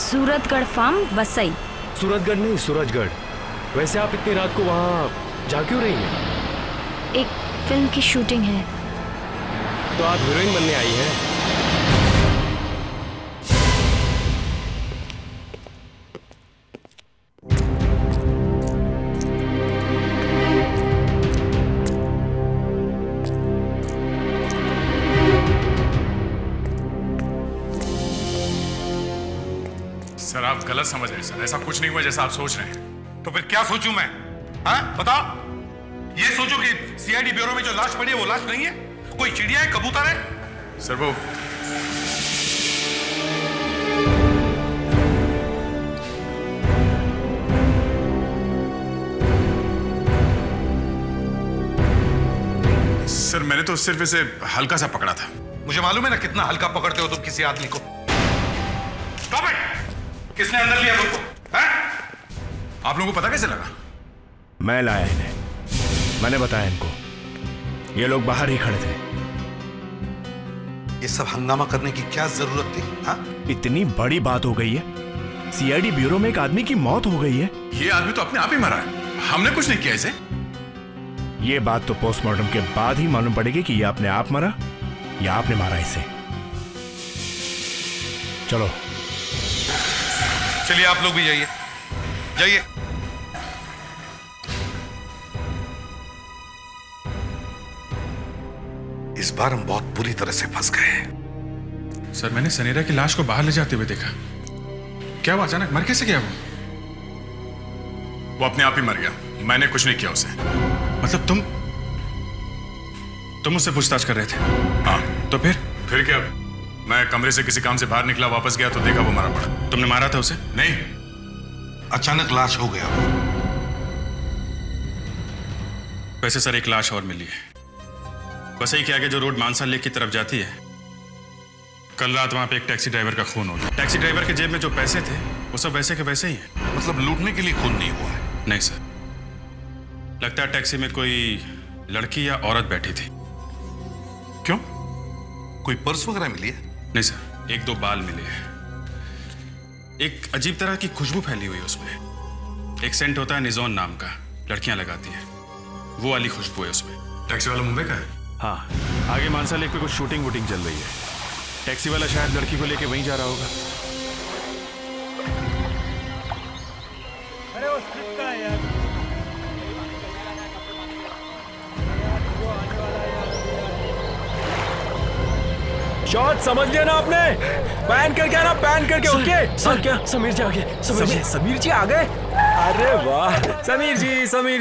Suratgarh farm Vasai. Suratgarh नहीं, सूरजगढ़। वैसे आप इतनी रात को वहाँ जा क्यों रही हैं? एक फिल्म की शूटिंग है। तो आप हीरोइन बनने आई हैं? सर आप गलत समझ रहे हैं सर, ऐसा कुछ नहीं हुआ जैसा आप सोच रहे हैं। तो फिर क्या सोचूं मैं? हाँ बताओ। ये सोचो कि सीआईडी ब्यूरो में जो लाश पड़ी है वो लाश नहीं है, कोई चिड़िया है, कबूतर है। सर वो सर मैंने तो सिर्फ इसे हल्का सा पकड़ा था। मुझे मालूम है ना कितना हल्का पकड़ते हो तुम किसी आदमी को। Stop it! किसने अंदर लिया तुमको? हैं? आप लोगों को पता कैसे लगा? मैं लाया इन्हें, मैंने बताया इनको। ये लोग बाहर ही खड़े थे। ये सब हंगामा करने की क्या जरूरत थी? हाँ? इतनी बड़ी बात हो गई है, सीआईडी ब्यूरो में एक आदमी की मौत हो गई है। ये आदमी तो अपने आप ही मरा है, हमने कुछ नहीं किया इसे। ये बात तो पोस्टमार्टम के बाद ही मालूम पड़ेगी कि ये अपने आप मरा या आपने मारा इसे। चलो चलिए आप लोग भी जाइए, जाइए। इस बार हम बहुत बुरी तरह से फंस गए हैं। सर मैंने सनेरा की लाश को बाहर ले जाते हुए देखा। क्या वो अचानक मर कैसे गया? वो अपने आप ही मर गया, मैंने कुछ नहीं किया उसे। मतलब तुम मुझसे पूछताछ कर रहे थे? हाँ। तो फिर क्या? मैं कमरे से किसी काम से बाहर निकला, वापस गया तो देखा वो मरा पड़ा। तुमने मारा था उसे? नहीं, अचानक लाश हो गया। वैसे सर एक लाश और मिली है, वसई के आगे जो रोड मानसा लेक की तरफ जाती है। कल रात वहां पे एक टैक्सी ड्राइवर का खून हो गया। टैक्सी ड्राइवर के जेब में जो पैसे थे वो सब वैसे के वैसे ही है। मतलब लूटने के लिए खून नहीं हुआ है? नहीं सर, लगता है टैक्सी में कोई लड़की या औरत बैठी थी। क्यों? कोई पर्स वगैरह मिली है? नहीं सर, एक दो बाल मिले हैं। एक अजीब तरह की खुशबू फैली हुई है उसमें। एक सेंट होता है निजोन नाम का, लड़कियां लगाती हैं, वो वाली खुशबू है उसमें। टैक्सी वाला मुंबई का है? हाँ, आगे मानसा लेक पे कुछ शूटिंग वूटिंग चल रही है। टैक्सी वाला शायद लड़की को लेके वहीं जा रहा होगा। अरे वो स्क्रिप्ट का है यार। शॉट समझ लिया ना आपने? पैन करके आना, पैन करके। ओके सर क्या समीर जी आ गए? समीर जी आ गए? अरे वाह, समीर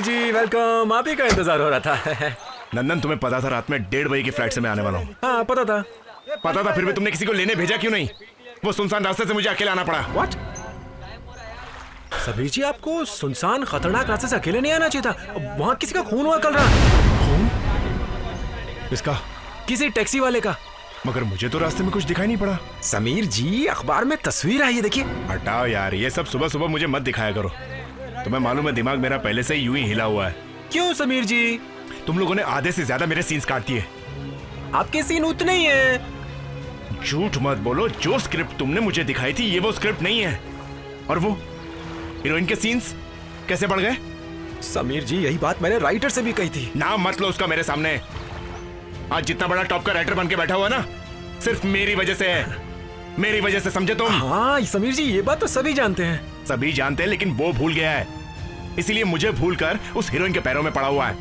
जी वेलकम। आप ही का इंतजार हो रहा था। नंदन, तुम्हें पता था रात में 1:30 बजे की फ्लाइट से मैं आने वाला हूँ? हाँ पता था। फिर भी तुमने किसी को लेने भेजा क्यों नहीं? वो सुनसान रास्ते से मुझे अकेला आना पड़ा। व्हाट? समीर जी, आपको सुनसान खतरनाक रास्ते से अकेले नहीं आना चाहिए था। वहाँ किसी का खून हुआ कल रात। खून? किसका? किसी टैक्सी वाले का। मगर मुझे तो रास्ते में कुछ दिखाई नहीं पड़ा। समीर जी, अखबार में तस्वीर आई है, देखिए। हटाओ यार, ये सब सुबह सुबह मुझे मत दिखाया करो। तुम्हें मालूम है दिमाग मेरा पहले से ही यूं ही हिला हुआ है। क्यों समीर जी? तुम लोगों ने आधे से ज्यादा मेरे सीन्स काट दिए। आपके सीन उतने ही हैं। झूठ मत बोलो, जो स्क्रिप्ट तुमने मुझे दिखाई थी ये वो स्क्रिप्ट नहीं है। और वो हीरोइन के सीन्स कैसे बढ़ गए? समीर जी, यही बात मैंने राइटर से भी कही थी। नाम मत लो उसका मेरे सामने। आज जितना बड़ा टॉप का राइटर बन के बैठा हुआ ना, सिर्फ मेरी वजह से है। मेरी वजह से, समझे तुम? हाँ समीर जी, ये बात तो सभी जानते हैं। सभी जानते हैं, लेकिन वो भूल गया है। इसीलिए मुझे भूलकर उस हीरोइन के पैरों में पड़ा हुआ है।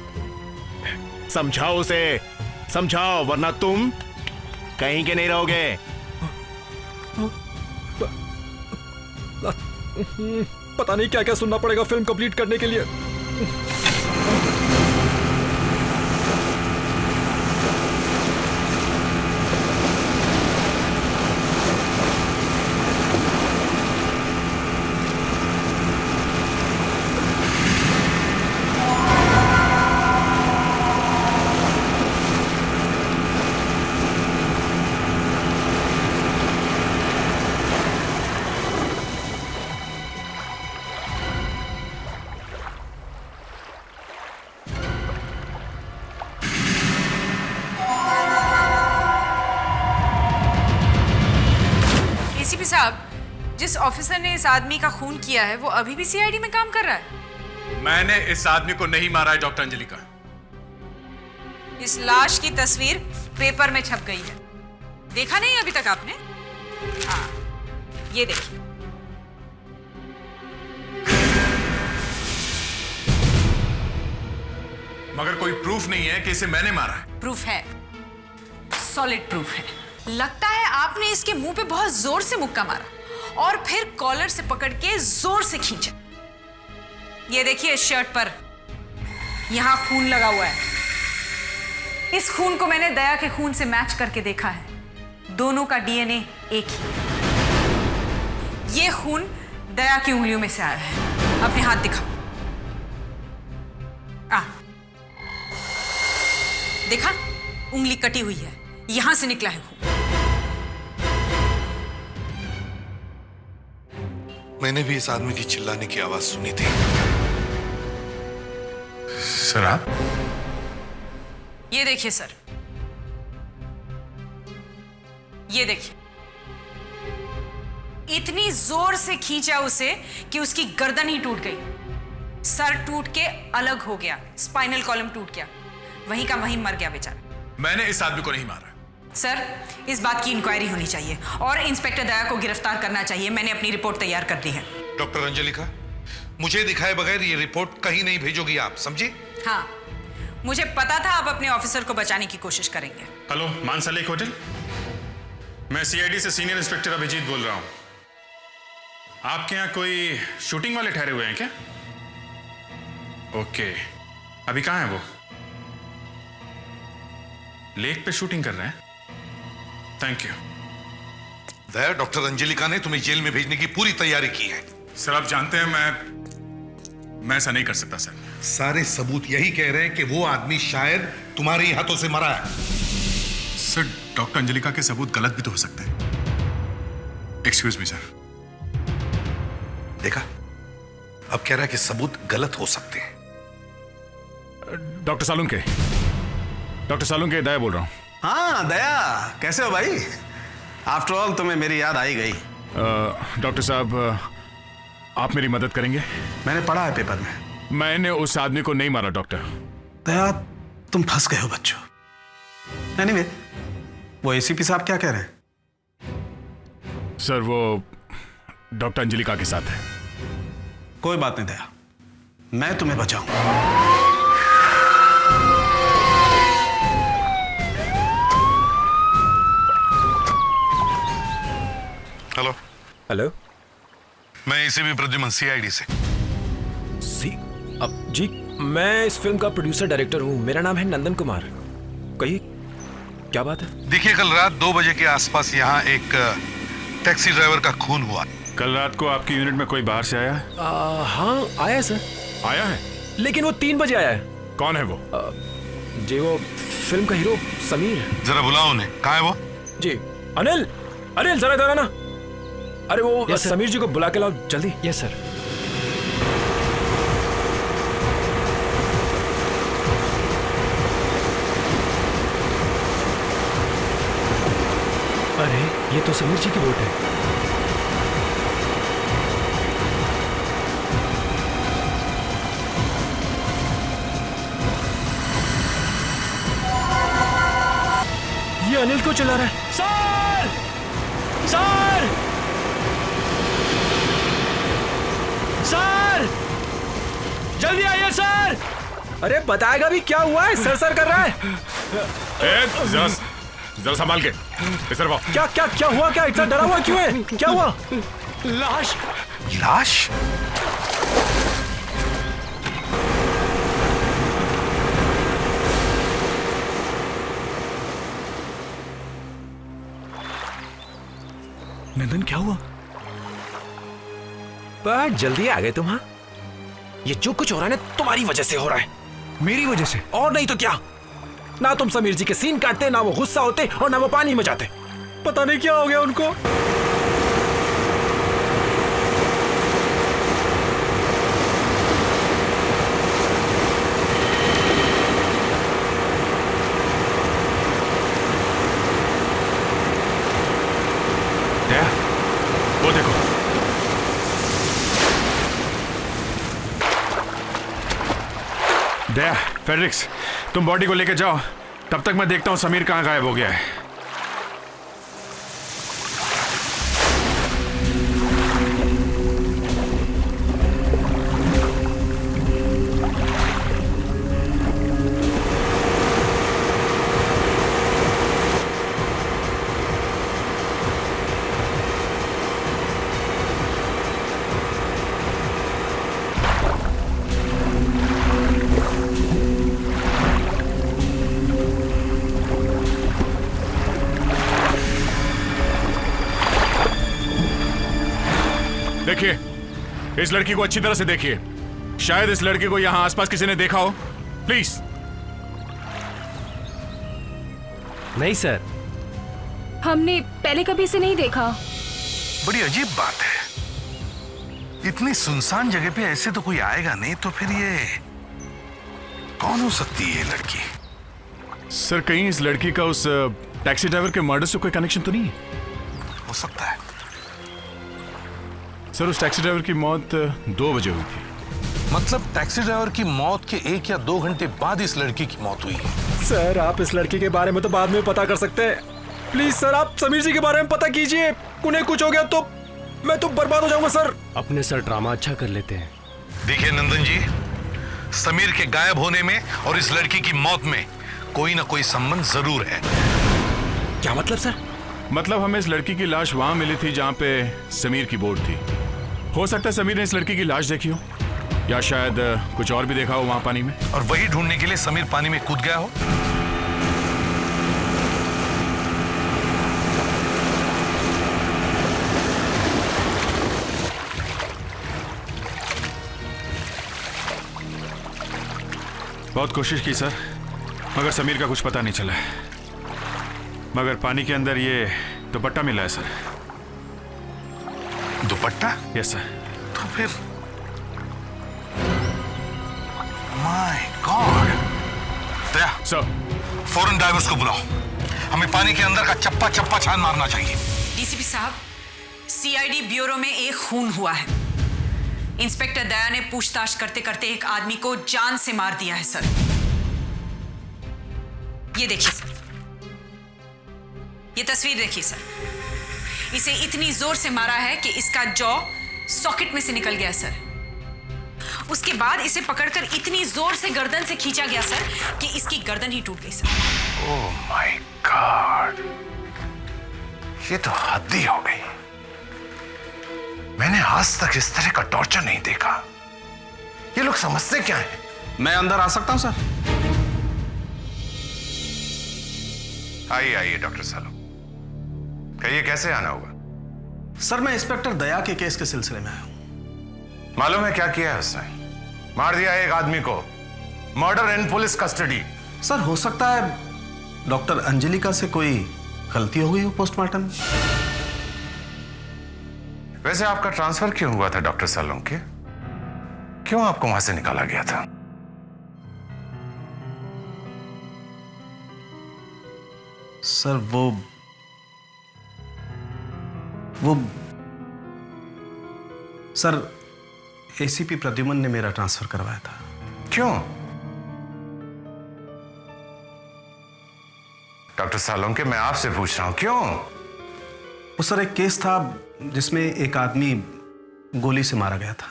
समझाओ उसे, समझाओ, वरना तुम कहीं के नहीं रहोगे। पता नहीं क्या क्या सुनना पड़ेगा फिल्म कंप्लीट करने के लिए। एसीपी साहब, जिस ऑफिसर ने इस आदमी का खून किया है वो अभी भी सीआईडी में काम कर रहा है। मैंने इस आदमी को नहीं मारा है डॉक्टर अंजलिका। इस लाश की तस्वीर पेपर में छप गई है, देखा नहीं अभी तक आपने? हाँ, ये देखिए। मगर कोई प्रूफ नहीं है कि इसे मैंने मारा है। प्रूफ है, सॉलिड प्रूफ है। लगता है आपने इसके मुंह पे बहुत जोर से मुक्का मारा और फिर कॉलर से पकड़ के जोर से खींचा। ये देखिए, इस शर्ट पर यहां खून लगा हुआ है। इस खून को मैंने दया के खून से मैच करके देखा है, दोनों का डीएनए एक ही। ये खून दया की उंगलियों में से आया है। अपने हाथ दिखाओ। देखा, उंगली कटी हुई है, यहां से निकला है खून। मैंने भी इस आदमी की चिल्लाने की आवाज सुनी थी। सर आप? ये देखिए सर, ये देखिए, इतनी जोर से खींचा उसे कि उसकी गर्दन ही टूट गई, सर टूट के अलग हो गया, स्पाइनल कॉलम टूट गया, वहीं का वहीं मर गया बेचारा। मैंने इस आदमी को नहीं मारा। सर, इस बात की इंक्वायरी होनी चाहिए और इंस्पेक्टर दया को गिरफ्तार करना चाहिए। मैंने अपनी रिपोर्ट तैयार कर दी है। डॉक्टर अंजलिका, मुझे दिखाए बगैर ये रिपोर्ट कहीं नहीं भेजोगी आप, समझी? हाँ, मुझे पता था आप अपने ऑफिसर को बचाने की कोशिश करेंगे। हेलो, मानसा लेक होटल। मैं सीआईडी से सीनियर इंस्पेक्टर अभिजीत बोल रहा हूं। आपके यहाँ कोई शूटिंग वाले ठहरे हुए हैं क्या? ओके, अभी कहाँ है वो? लेक पे शूटिंग कर रहे हैं? Thank you. Daya, doctor Anjalika ने तुम्हें जेल में भेजने की पूरी तैयारी की है। सर, आप जानते हैं मैं ऐसा नहीं कर सकता सर। सारे सबूत यही कह रहे हैं कि वो आदमी शायद तुम्हारे ही हाथों से मरा है। सर, डॉक्टर अंजलिका के सबूत गलत भी तो हो सकते हैं। Excuse me sir. देखा, अब कह रहा है कि सबूत गलत हो सकते हैं। डॉक्टर सालुंके, दया बोल रहा हूँ। हाँ दया, कैसे हो भाई? आफ्टर ऑल तुम्हें मेरी याद आई गई। डॉक्टर साहब, आप मेरी मदद करेंगे? मैंने पढ़ा है पेपर में। मैंने उस आदमी को नहीं मारा डॉक्टर। दया, तुम फंस गए हो बच्चों। एनीवे, वो एसीपी साहब क्या कह रहे हैं? सर, वो डॉक्टर अंजलिका के साथ है। कोई बात नहीं दया, मैं तुम्हें बचाऊंगा। हेलो। हेलो, मैं एसीपी प्रद्युमन, सीआईडी से। अब जी, मैं इस फिल्म का प्रोड्यूसर डायरेक्टर हूँ। मेरा नाम है नंदन कुमार। कहिए, क्या बात है? देखिए, कल रात 2 बजे के आसपास यहाँ एक टैक्सी ड्राइवर का खून हुआ। कल रात को आपकी यूनिट में कोई बाहर से आया है? हाँ, आया है सर। आया है? लेकिन वो 3 बजे आया है। कौन है वो? जी, वो फिल्म का हीरो समीर। जरा बुलाओ उन्हें। कहाँ है वो? जी, अनिल, जरा इधर आना। अरे वो समीर जी को बुला के लाओ जल्दी। Yes sir. अरे, ये तो समीर जी की बोट है। ये अनिल को चला रहा है। सर! सर! सर! जल्दी आइए सर! अरे बताएगा भी, क्या हुआ है? सर कर रहा है। जरा संभाल के इधर आओ। क्या हुआ? क्या इतना डरा हुआ क्यों है? क्या हुआ? लाश! लाश? नंदन, क्या हुआ? बहुत जल्दी आ गए तुम। हाँ, ये जो कुछ हो रहा है ना, तुम्हारी वजह से हो रहा है। मेरी वजह से? और नहीं तो क्या। ना तुम समीर जी के सीन काटते, ना वो गुस्सा होते, और ना वो पानी में जाते। पता नहीं क्या हो गया उनको। वो देखो, दया, फेडरिक्स, तुम बॉडी को लेकर जाओ, तब तक मैं देखता हूँ समीर कहाँ गायब हो गया है। देखिए, इस लड़की को अच्छी तरह से देखिए। शायद इस लड़की को यहां आसपास किसी ने देखा हो। प्लीज। नहीं सर, हमने पहले कभी इसे नहीं देखा। बड़ी अजीब बात है, इतनी सुनसान जगह पे ऐसे तो कोई आएगा नहीं, तो फिर ये कौन हो सकती है ये लड़की? सर, कहीं इस लड़की का उस टैक्सी ड्राइवर के मर्डर से कोई कनेक्शन तो नहीं है? हो सकता है। सर, उस टैक्सी ड्राइवर की मौत 2 बजे हुई थी। मतलब टैक्सी ड्राइवर की मौत के 1 या 2 घंटे बाद इस लड़की की मौत हुई है। सर, आप इस लड़की के बारे में तो बाद में पता कर सकते हैं। प्लीज सर, आप समीर जी के बारे में पता कीजिए। उन्हें कुछ हो गया तो मैं तो बर्बाद हो जाऊंगा सर। अपने सर ड्रामा अच्छा कर लेते हैं। देखिए नंदन जी, समीर के गायब होने में और इस लड़की की मौत में कोई ना कोई संबंध जरूर है। क्या मतलब सर? मतलब हमें इस लड़की की लाश वहां मिली थी जहां पे समीर की बोट थी। हो सकता है समीर ने इस लड़की की लाश देखी हो, या शायद कुछ और भी देखा हो वहां पानी में, और वही ढूंढने के लिए समीर पानी में कूद गया हो। बहुत कोशिश की सर, मगर समीर का कुछ पता नहीं चला। मगर पानी के अंदर ये दुपट्टा मिला है सर। दुपट्टा? Yes sir. तो फिर माय गॉड। दया, सर, फौरन डाइवर्स को बुलाओ, हमें पानी के अंदर का चप्पा चप्पा छान मारना चाहिए। डीसीपी साहब, सीआईडी ब्यूरो में एक खून हुआ है। इंस्पेक्टर दया ने पूछताछ करते करते एक आदमी को जान से मार दिया है सर। ये देखिए सर, ये तस्वीर देखिए सर। इसे इतनी जोर से मारा है कि इसका जॉ सॉकेट में से निकल गया सर। उसके बाद इसे पकड़कर इतनी जोर से गर्दन से खींचा गया सर कि इसकी गर्दन ही टूट गई सर। ओह माय गॉड, ये तो हद ही हो गई। मैंने आज तक इस तरह का टॉर्चर नहीं देखा। ये लोग समझते क्या है? मैं अंदर आ सकता हूं सर? आइए आइए डॉक्टर सालो, कहिए कैसे आना होगा? सर, मैं इंस्पेक्टर दया के केस के सिलसिले में आया हूं। मालूम है क्या किया है उसने? मार दिया एक आदमी को, मर्डर इन पुलिस कस्टडी। सर, हो सकता है डॉक्टर अंजलिका से कोई गलती हो गई हो पोस्टमार्टम में। वैसे आपका ट्रांसफर क्यों हुआ था डॉक्टर सालोंके? क्यों आपको वहां से निकाला गया था? सर, वो सर, एसीपी प्रद्युमन ने मेरा ट्रांसफर करवाया था। क्यों? डॉक्टर सालोंके, मैं आपसे पूछ रहा हूं, क्यों? वो सर, एक केस था जिसमें एक आदमी गोली से मारा गया था,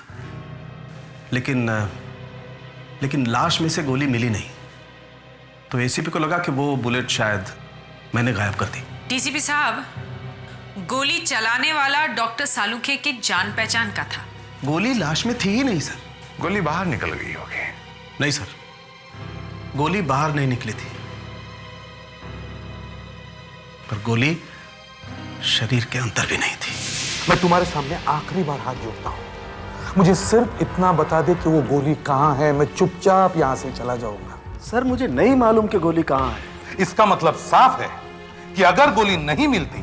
लेकिन लाश में से गोली मिली नहीं, तो एसीपी को लगा कि वो बुलेट शायद मैंने गायब कर दी। डीसीपी साहब, गोली चलाने वाला डॉक्टर सालुखे की जान पहचान का था। गोली लाश में थी ही नहीं सर। गोली बाहर निकल गई होगी। नहीं सर, गोली बाहर नहीं निकली थी, पर गोली शरीर के अंदर भी नहीं थी। मैं तुम्हारे सामने आखिरी बार हाथ जोड़ता हूं, मुझे सिर्फ इतना बता दे कि वो गोली कहां है, मैं चुपचाप यहां से चला जाऊंगा। सर, मुझे नहीं मालूम कि गोली कहां है। इसका मतलब साफ है कि अगर गोली नहीं मिलती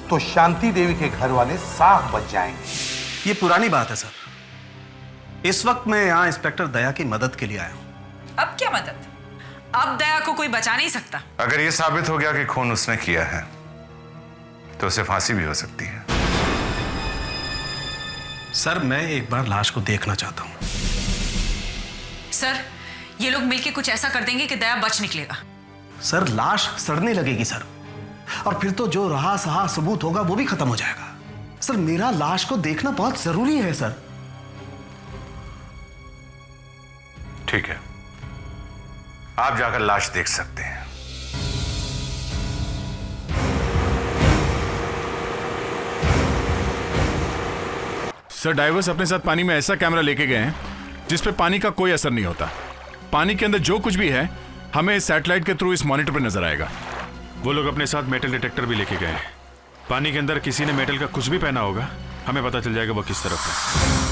तो शांति देवी के घर वाले साफ बच जाएंगे। ये पुरानी बात है सर। इस वक्त मैं यहां इंस्पेक्टर दया की मदद के लिए आया हूं। अब क्या मदद? अब दया को कोई बचा नहीं सकता। अगर यह साबित हो गया कि खून उसने किया है तो उसे फांसी भी हो सकती है। सर, मैं एक बार लाश को देखना चाहता हूं। सर, ये लोग मिलके कुछ ऐसा कर देंगे कि दया बच निकलेगा। सर लाश सड़ने लगेगी सर, और फिर तो जो रहा सहा सबूत होगा वो भी खत्म हो जाएगा। सर मेरा लाश को देखना बहुत जरूरी है सर। ठीक है, आप जाकर लाश देख सकते हैं। सर डाइवर्स अपने साथ पानी में ऐसा कैमरा लेके गए हैं जिस पे पानी का कोई असर नहीं होता। पानी के अंदर जो कुछ भी है हमें सैटेलाइट के थ्रू इस मॉनिटर पे नजर आएगा। वो लोग अपने साथ मेटल डिटेक्टर भी लेके गए हैं। पानी के अंदर किसी ने मेटल का कुछ भी पहना होगा, हमें पता चल जाएगा वो किस तरफ है।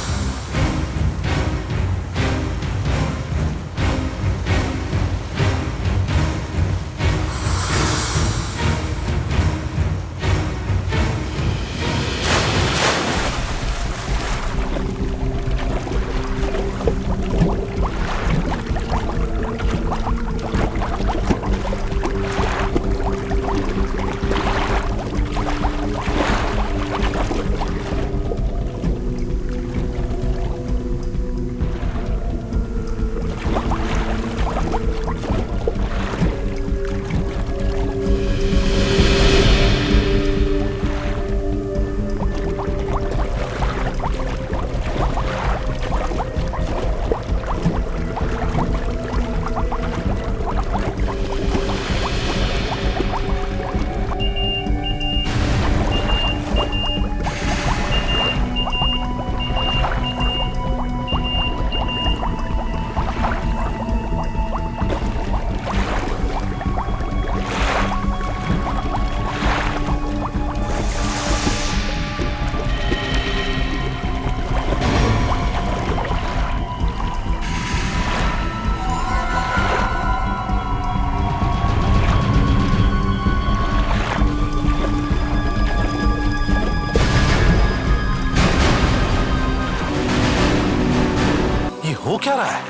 हो क्या रहा है?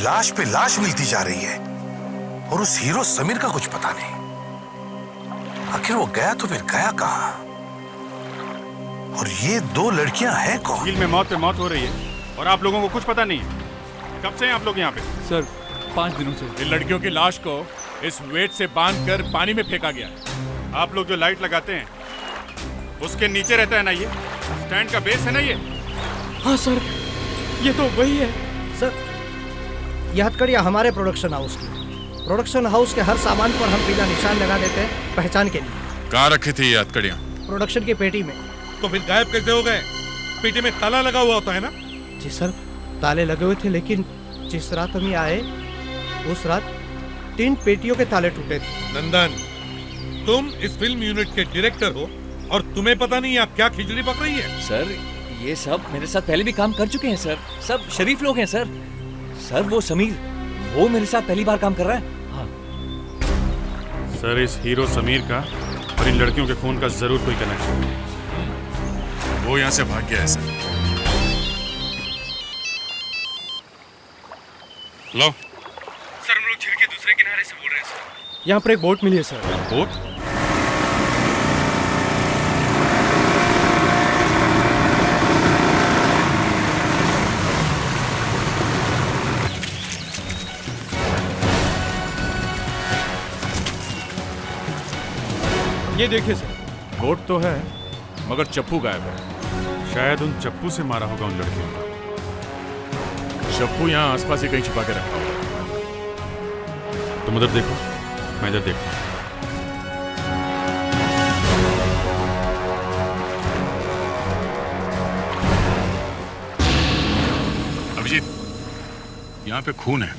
लाश पे लाश मिलती जा रही है और उस हीरो समीर का कुछ पता नहीं। आखिर वो गया तो फिर गया कहां? और ये दो लड़कियां हैं कौन? झील में मौत पे मौत हो रही है और आप लोगों को कुछ पता नहीं है। कब से हैं आप लोग यहाँ पे? सर 5 दिनों से। इन लड़कियों की लाश को इस वेट से बांधकर पानी में फेंका गया। आप लोग जो लाइट लगाते हैं उसके नीचे रहता है ना, ये स्टैंड का बेस है ना ये? हाँ सर, ये तो वही है। सर यह हथकड़ियाँ हमारे प्रोडक्शन हाउस की। प्रोडक्शन हाउस के हर सामान पर हम पीला निशान लगा देते हैं पहचान के लिए। कहाँ रखी थी ये हथकड़ियाँ? प्रोडक्शन की पेटी में। तो फिर गायब कैसे हो गए? पेटी में ताला लगा हुआ होता है ना? जी सर, ताले लगे हुए थे, लेकिन जिस रात हम आए उस रात 3 पेटियों के ताले टूटे थे। नंदन, तुम इस फिल्म यूनिट के डायरेक्टर हो और तुम्हें पता नहीं आप क्या खिचड़ी पक रही है? सर ये सब मेरे साथ पहले भी काम कर चुके हैं सर, सब शरीफ लोग हैं सर। सर वो समीर, वो मेरे साथ पहली बार काम कर रहा है। हाँ सर, इस हीरो समीर का और इन लड़कियों के खून का जरूर कोई कनेक्शन है। वो यहाँ से भाग गया है सर। लो सर, हम लोग झील के दूसरे किनारे से बोल रहे हैं सर। यहाँ पर एक बोट मिली है सर। बोट? ये देखिए सर, बोट तो है मगर चप्पू गायब है। शायद उन चप्पू से मारा होगा उन लड़कियों को। चप्पू यहाँ आसपास ही कहीं छिपा के रखा होगा। तुम उधर देखो, मैं इधर देखता हूँ। अभिजीत, यहाँ पे खून है।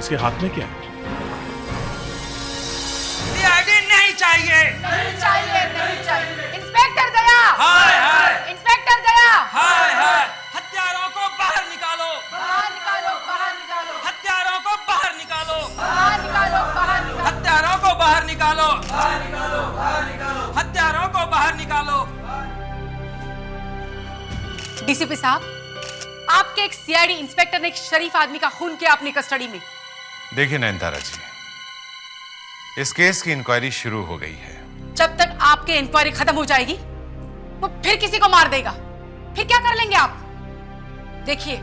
इसके हाथ में क्या है? नहीं चाहिए, नहीं चाहिए, नहीं चाहिए। इंस्पेक्टर दया, हाय हाय। इंस्पेक्टर दया, हाय हाय। हत्यारों को बाहर निकालो, बाहर निकालो, बाहर निकालो। हत्यारों को बाहर निकालो, बाहर निकालो, बाहर निकालो। हत्यारों को बाहर निकालो, बाहर निकालो, बाहर निकालो। हत्यारों को बाहर निकालो। डीसीपी साहब, आपके एक सीआईडी इंस्पेक्टर ने एक शरीफ आदमी का खून किया अपनी कस्टडी में। देखिए नयनतारा जी, इस केस की इंक्वायरी शुरू हो गई है। जब तक आपकी इंक्वायरी खत्म हो जाएगी वो फिर किसी को मार देगा, फिर क्या कर लेंगे आप? देखिए,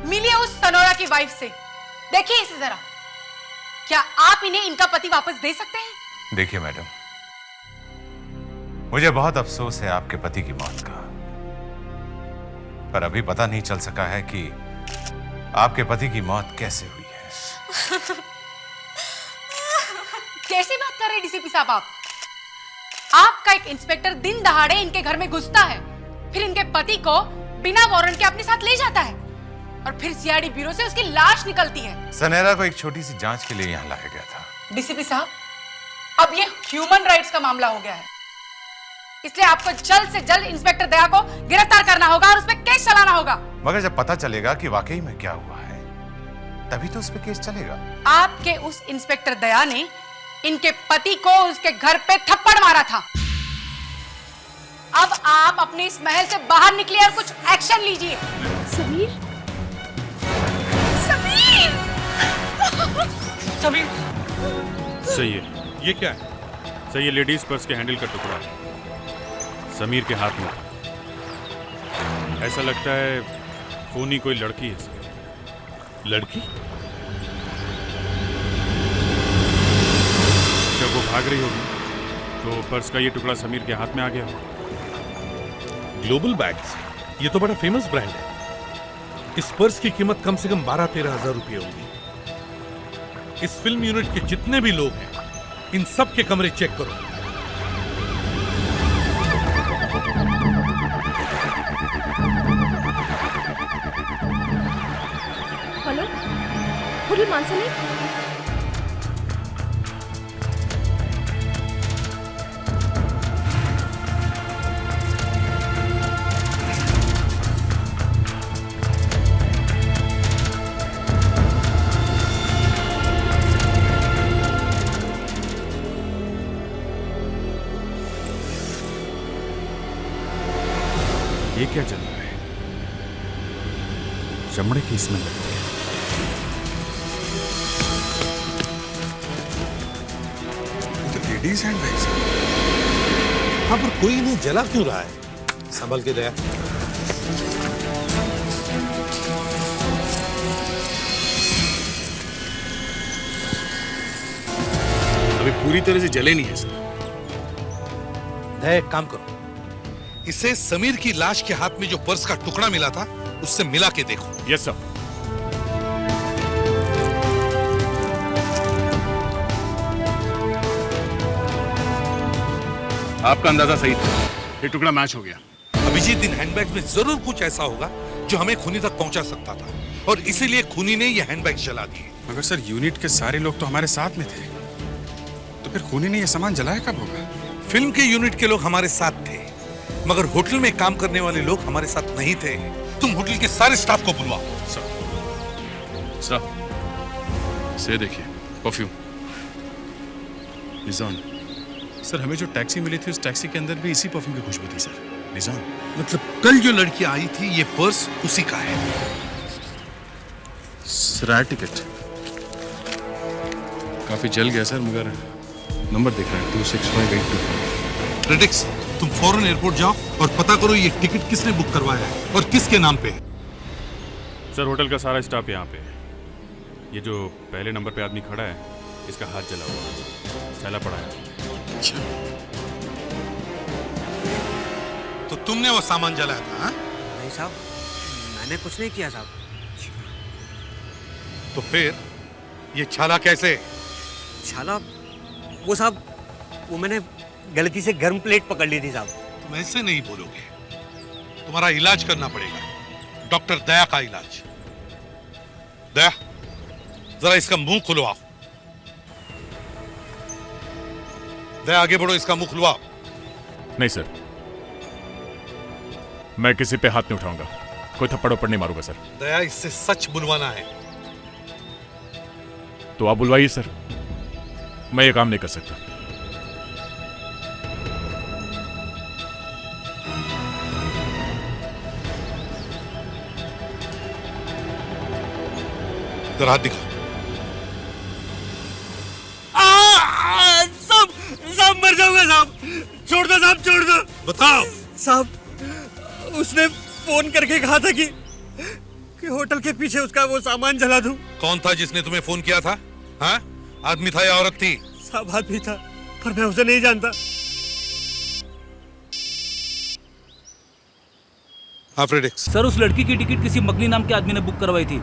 मिलिए उस सनोरा की वाइफ से, देखिए इसे जरा, क्या आप इन्हें इनका पति वापस दे सकते हैं? देखिए मैडम, मुझे बहुत अफसोस है आपके पति की मौत का, पर अभी पता नहीं चल सका है कि आपके पति की मौत कैसे हुई है। कैसी बात कर रहे हैं डीसीपी साहब आप? आपका एक इंस्पेक्टर दिन दहाड़े इनके घर में घुसता है, फिर इनके पति को बिना वारंट के अपने साथ ले जाता है और फिर सीआईडी ब्यूरो से उसकी लाश निकलती है। सनेरा को एक छोटी सी जांच के लिए यहाँ लाया गया था। डीसीपी साहब, अब ये ह्यूमन राइट्स का मामला हो गया है, इसलिए आपको जल्द से जल्द इंस्पेक्टर दया को गिरफ्तार करना होगा और उस पर केस चलाना होगा। मगर जब पता चलेगा कि वाकई में क्या हुआ है, तभी तो उस पर केस चलेगा। आपके उस इंस्पेक्टर दया ने इनके पति को उसके घर पे थप्पड़ मारा था। अब आप अपने इस महल से बाहर निकलिए और कुछ एक्शन लीजिए। समीर, समीर, समीर, सही है। ये क्या है? सही है, लेडीज पर्स के हैंडल का टुकड़ा है, समीर के हाथ में। ऐसा लगता है खूनी कोई लड़की है। लड़की? जब वो भाग रही होगी तो पर्स का ये टुकड़ा समीर के हाथ में आ गया होगा। ग्लोबल बैग्स, ये तो बड़ा फेमस ब्रांड है। इस पर्स की कीमत कम से कम 12-13 हजार रुपये होगी। इस फिल्म यूनिट के जितने भी लोग हैं, इन सब के कमरे चेक करो। हेलो, होटल मानसनी? ये क्या चल रहा है? चमड़े की स्मेल लगती है। तो लेडीज हैंड बैग्स। हाँ, पर कोई नहीं जला क्यों रहा है? संभल के दया। अभी पूरी तरह से जले नहीं है सर। दया, एक काम करो, इसे समीर की लाश के हाथ में जो पर्स का टुकड़ा मिला था उससे मिला के देखो। Yes sir. आपका अंदाजा सही था, ये टुकड़ा मैच हो गया। अभिजीत, इन हैंडबैग में जरूर कुछ ऐसा होगा जो हमें खूनी तक पहुंचा सकता था, और इसीलिए खूनी ने ये हैंडबैग जला दिए। मगर सर, यूनिट के सारे लोग तो हमारे साथ में थे, तो फिर खूनी ने ये सामान जलाया कब होगा? फिल्म के यूनिट के लोग हमारे साथ थे, मगर होटल में काम करने वाले लोग हमारे साथ नहीं थे। तुम होटल के सारे स्टाफ को बुलवाओ। सर, से देखिए, परफ्यूम। निजान, सर हमें जो टैक्सी मिली थी उस टैक्सी के अंदर भी इसी परफ्यूम की खुशबू थी सर। निजान, मतलब कल जो लड़की आई थी ये पर्स उसी का है। सर टिकट काफी जल गया सर, मगर नंबर दिख रहा है 265825। क्रिटिक्स, तुम फौरन एयरपोर्ट जाओ और पता करो ये टिकट किसने बुक करवाया है और किसके नाम पे है। सर होटल का सारा स्टाफ यहाँ पे है। ये जो पहले नंबर पे आदमी खड़ा है, इसका हाथ जला हुआ है, छैला पड़ा है। तो तुमने वो सामान जलाया था? हाँ? नहीं साहब, मैंने कुछ नहीं किया साहब। तो फिर ये छाला कैसे? छाला? वो साहब, वो मैंने गलती से गर्म प्लेट पकड़ ली थी साहब। तुम ऐसे नहीं बोलोगे, तुम्हारा इलाज करना पड़ेगा, डॉक्टर दया का इलाज। दया, जरा इसका मुंह खुलवाओ। दया, आगे बढ़ो, इसका मुंह खुलवाओ। नहीं सर, मैं किसी पे हाथ नहीं उठाऊंगा, कोई थप्पड़ वप्पड़ नहीं मारूंगा सर। दया, इससे सच बुलवाना है। तो आप बुलवाइए सर, मैं ये काम नहीं कर सकता। तेरा हाथ दिखा। साहब मर जाऊंगा साहब, छोड़ दो साहब, छोड़ दो। बताओ साहब उसने फोन करके कहा था कि होटल के पीछे उसका वो सामान जला दूं। कौन था जिसने तुम्हें फोन किया था? हाँ, आदमी था या औरत थी? साहब आदमी था, पर मैं उसे नहीं जानता। हाँ फ्रेडिक्स। सर उस लड़की की टिकट किसी मकनी नाम के आदमी ने बुक करवाई थी।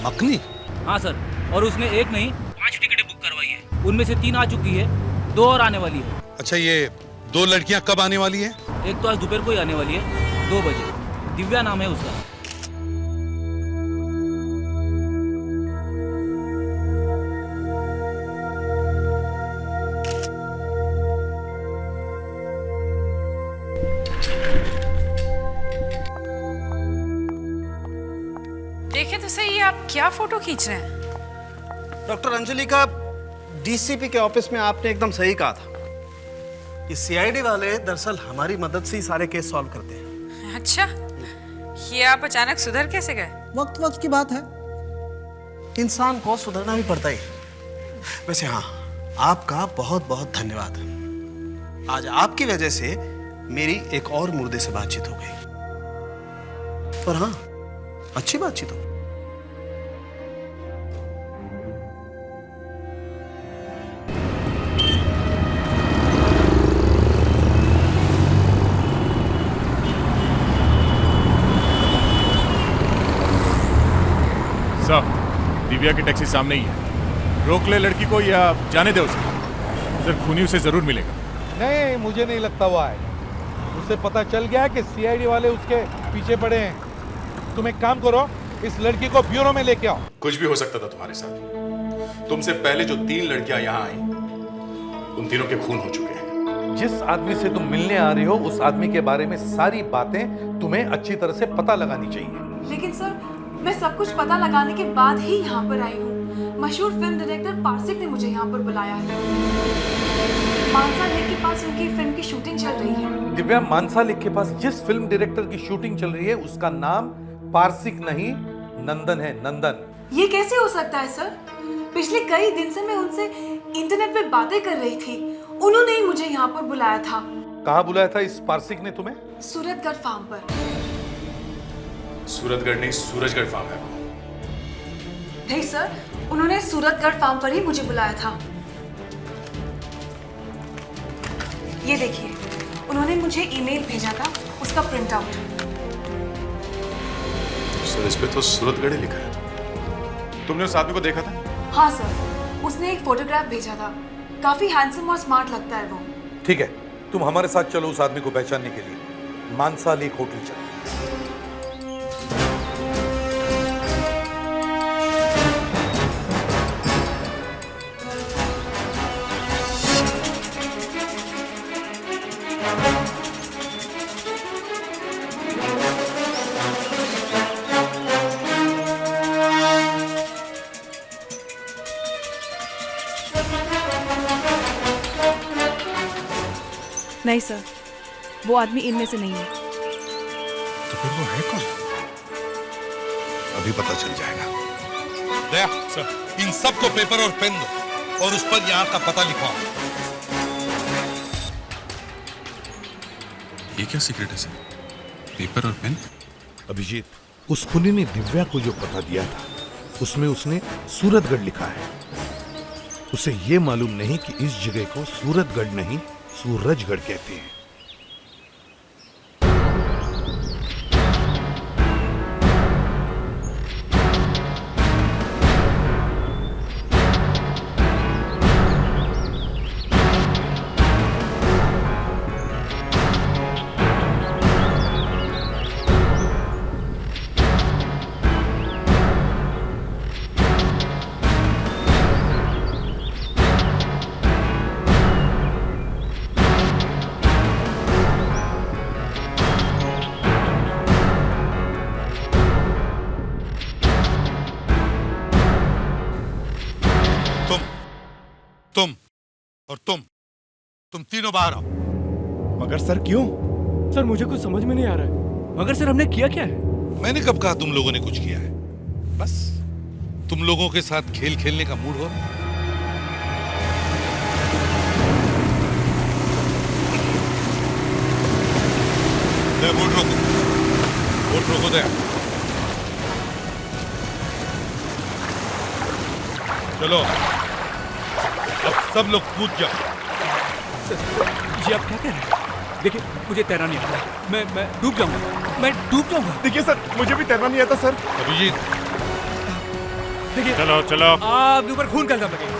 मकनी? हाँ सर, और उसने एक नहीं 5 टिकटें बुक करवाई है। उनमें से 3 आ चुकी है, 2 और आने वाली है। अच्छा, ये 2 लड़कियां कब आने वाली है? एक तो आज दोपहर को ही आने वाली है 2 बजे। दिव्या नाम है उसका। देखे तो सही, आप क्या फोटो खींच रहे हैं? डॉक्टर अंजलि का डीसीपी के ऑफिस में आपने एकदम सही कहा था। ये सीआईडी वाले दरअसल हमारी मदद से ही सारे केस सॉल्व करते हैं। अच्छा, ये आप अचानक सुधर कैसे गए? वक्त वक्त की बात है, इंसान को सुधरना भी पड़ता ही। वैसे हाँ, आपका बहुत बहुत धन्यवाद। आज आपकी वजह से मेरी एक और मुर्दे से बातचीत हो गई। पर हाँ, अच्छी बातचीत हो। दिव्या की टैक्सी सामने ही है। रोक ले लड़की को या जाने दे उसे। सर खूनी उसे जरूर मिलेगा। नहीं, मुझे नहीं लगता वो आएगा। उसे पता चल गया कि सीआईडी वाले उसके पीछे पड़े हैं। तुम एक काम करो, इस लड़की को ब्यूरो में लेके आओ। कुछ भी हो सकता था तुम्हारे साथ। तुमसे पहले जो 3 लड़कियां यहाँ आई, उन तीनों के खून हो चुके हैं। जिस आदमी से तुम मिलने आ रही हो, उस आदमी के बारे में सारी बातें तुम्हें अच्छी तरह से पता लगानी चाहिए। लेकिन सर, मैं सब कुछ पता लगाने के बाद ही यहाँ पर आई हूँ। मशहूर फिल्म डायरेक्टर पारसिक ने मुझे यहाँ पर बुलाया है। मानसा लेक के पास उनकी फिल्म की शूटिंग चल रही है। दिव्या, मानसा लेक के पास जिस फिल्म डायरेक्टर की शूटिंग चल रही है, उसका नाम पारसिक नहीं, नंदन है। नंदन। ये कैसे हो सकता है सर? पिछले कई दिन से मैं उनसे इंटरनेट पे बातें कर रही थी। उन्होंने ही मुझे यहाँ पर बुलाया था। कहाँ बुलाया था इस पारसिक ने तुम्हें? सूरतगढ़ फार्म पर। सूरतगढ़ नहीं, सूरजगढ़ फार्म है। नहीं सर, उन्होंने सूरतगढ़ फार्म पर ही मुझे बुलाया था। ये देखिए, उन्होंने मुझे ईमेल भेजा था, उसका प्रिंट आउट। सर, इस पे तो सूरतगढ़ लिखा है। तुमने उस आदमी को देखा था? हाँ सर, उसने एक फोटोग्राफ भेजा था। काफी हैंडसम और स्मार्ट लगता है वो। ठीक है, तुम हमारे साथ चलो उस आदमी को पहचानने के लिए। मानसा लेक होटल चलो। नहीं सर, वो आदमी इनमें से नहीं है। तो फिर वो है कौन? अभी पता चल जाएगा। दया सर, इन सबको पेपर और पेन दो और उस पर यहाँ का पता लिखवाओ। ये क्या सीक्रेट है सर? पेपर और पेन? अभिजीत, उस खूनी ने दिव्या को जो पता दिया था, उसमें उसने सूरतगढ़ लिखा है। उसे ये मालूम नहीं कि इस जगह को सूरतगढ़ नहीं, सूरजगढ़ कहते हैं। तुम तीनों बाहर आओ। मगर सर क्यों? सर मुझे कुछ समझ में नहीं आ रहा है। मगर सर हमने किया क्या है? मैंने कब कहा तुम लोगों ने कुछ किया है? बस तुम लोगों के साथ खेल खेलने का मूड हो रहा है? बोट रोको दे। चलो अब सब लोग कूद जाओ। जी आप क्या कह रहे हैं? देखिए मुझे तैरना नहीं आता, मैं डूब जाऊंगा, मैं डूब जाऊंगा। देखिए सर, मुझे भी तैरना नहीं आता सर। अभिजीत देखिए चलो चलो, आपके ऊपर खून का इल्जाम लगेगा।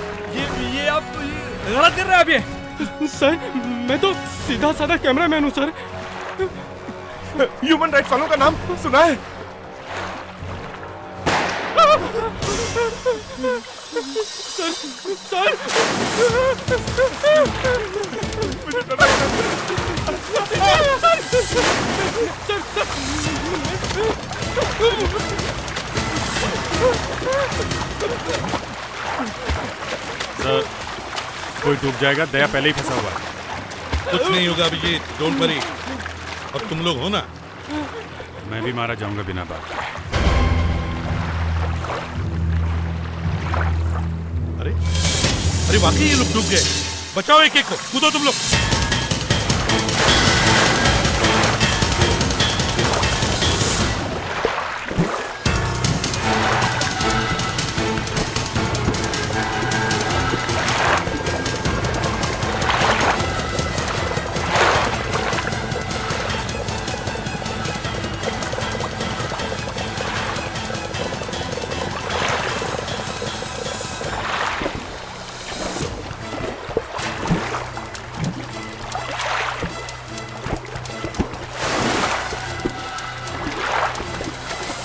ये आप गलत कर रहे हैं आप ये। सर मैं तो सीधा साधा कैमरामैन हूँ सर। ह्यूमन राइट्स वालों का नाम सुना है? सर सर कोई डूब जाएगा, दया पहले ही फंसा हुआ है। कुछ नहीं होगा अभिजीत, डोंट वरी। और तुम लोग हो ना? मैं भी मारा जाऊंगा बिना बात के। अरे वाकई ये लोग डूब गए। बचाओ एक एक को, कूदो तुम लोग।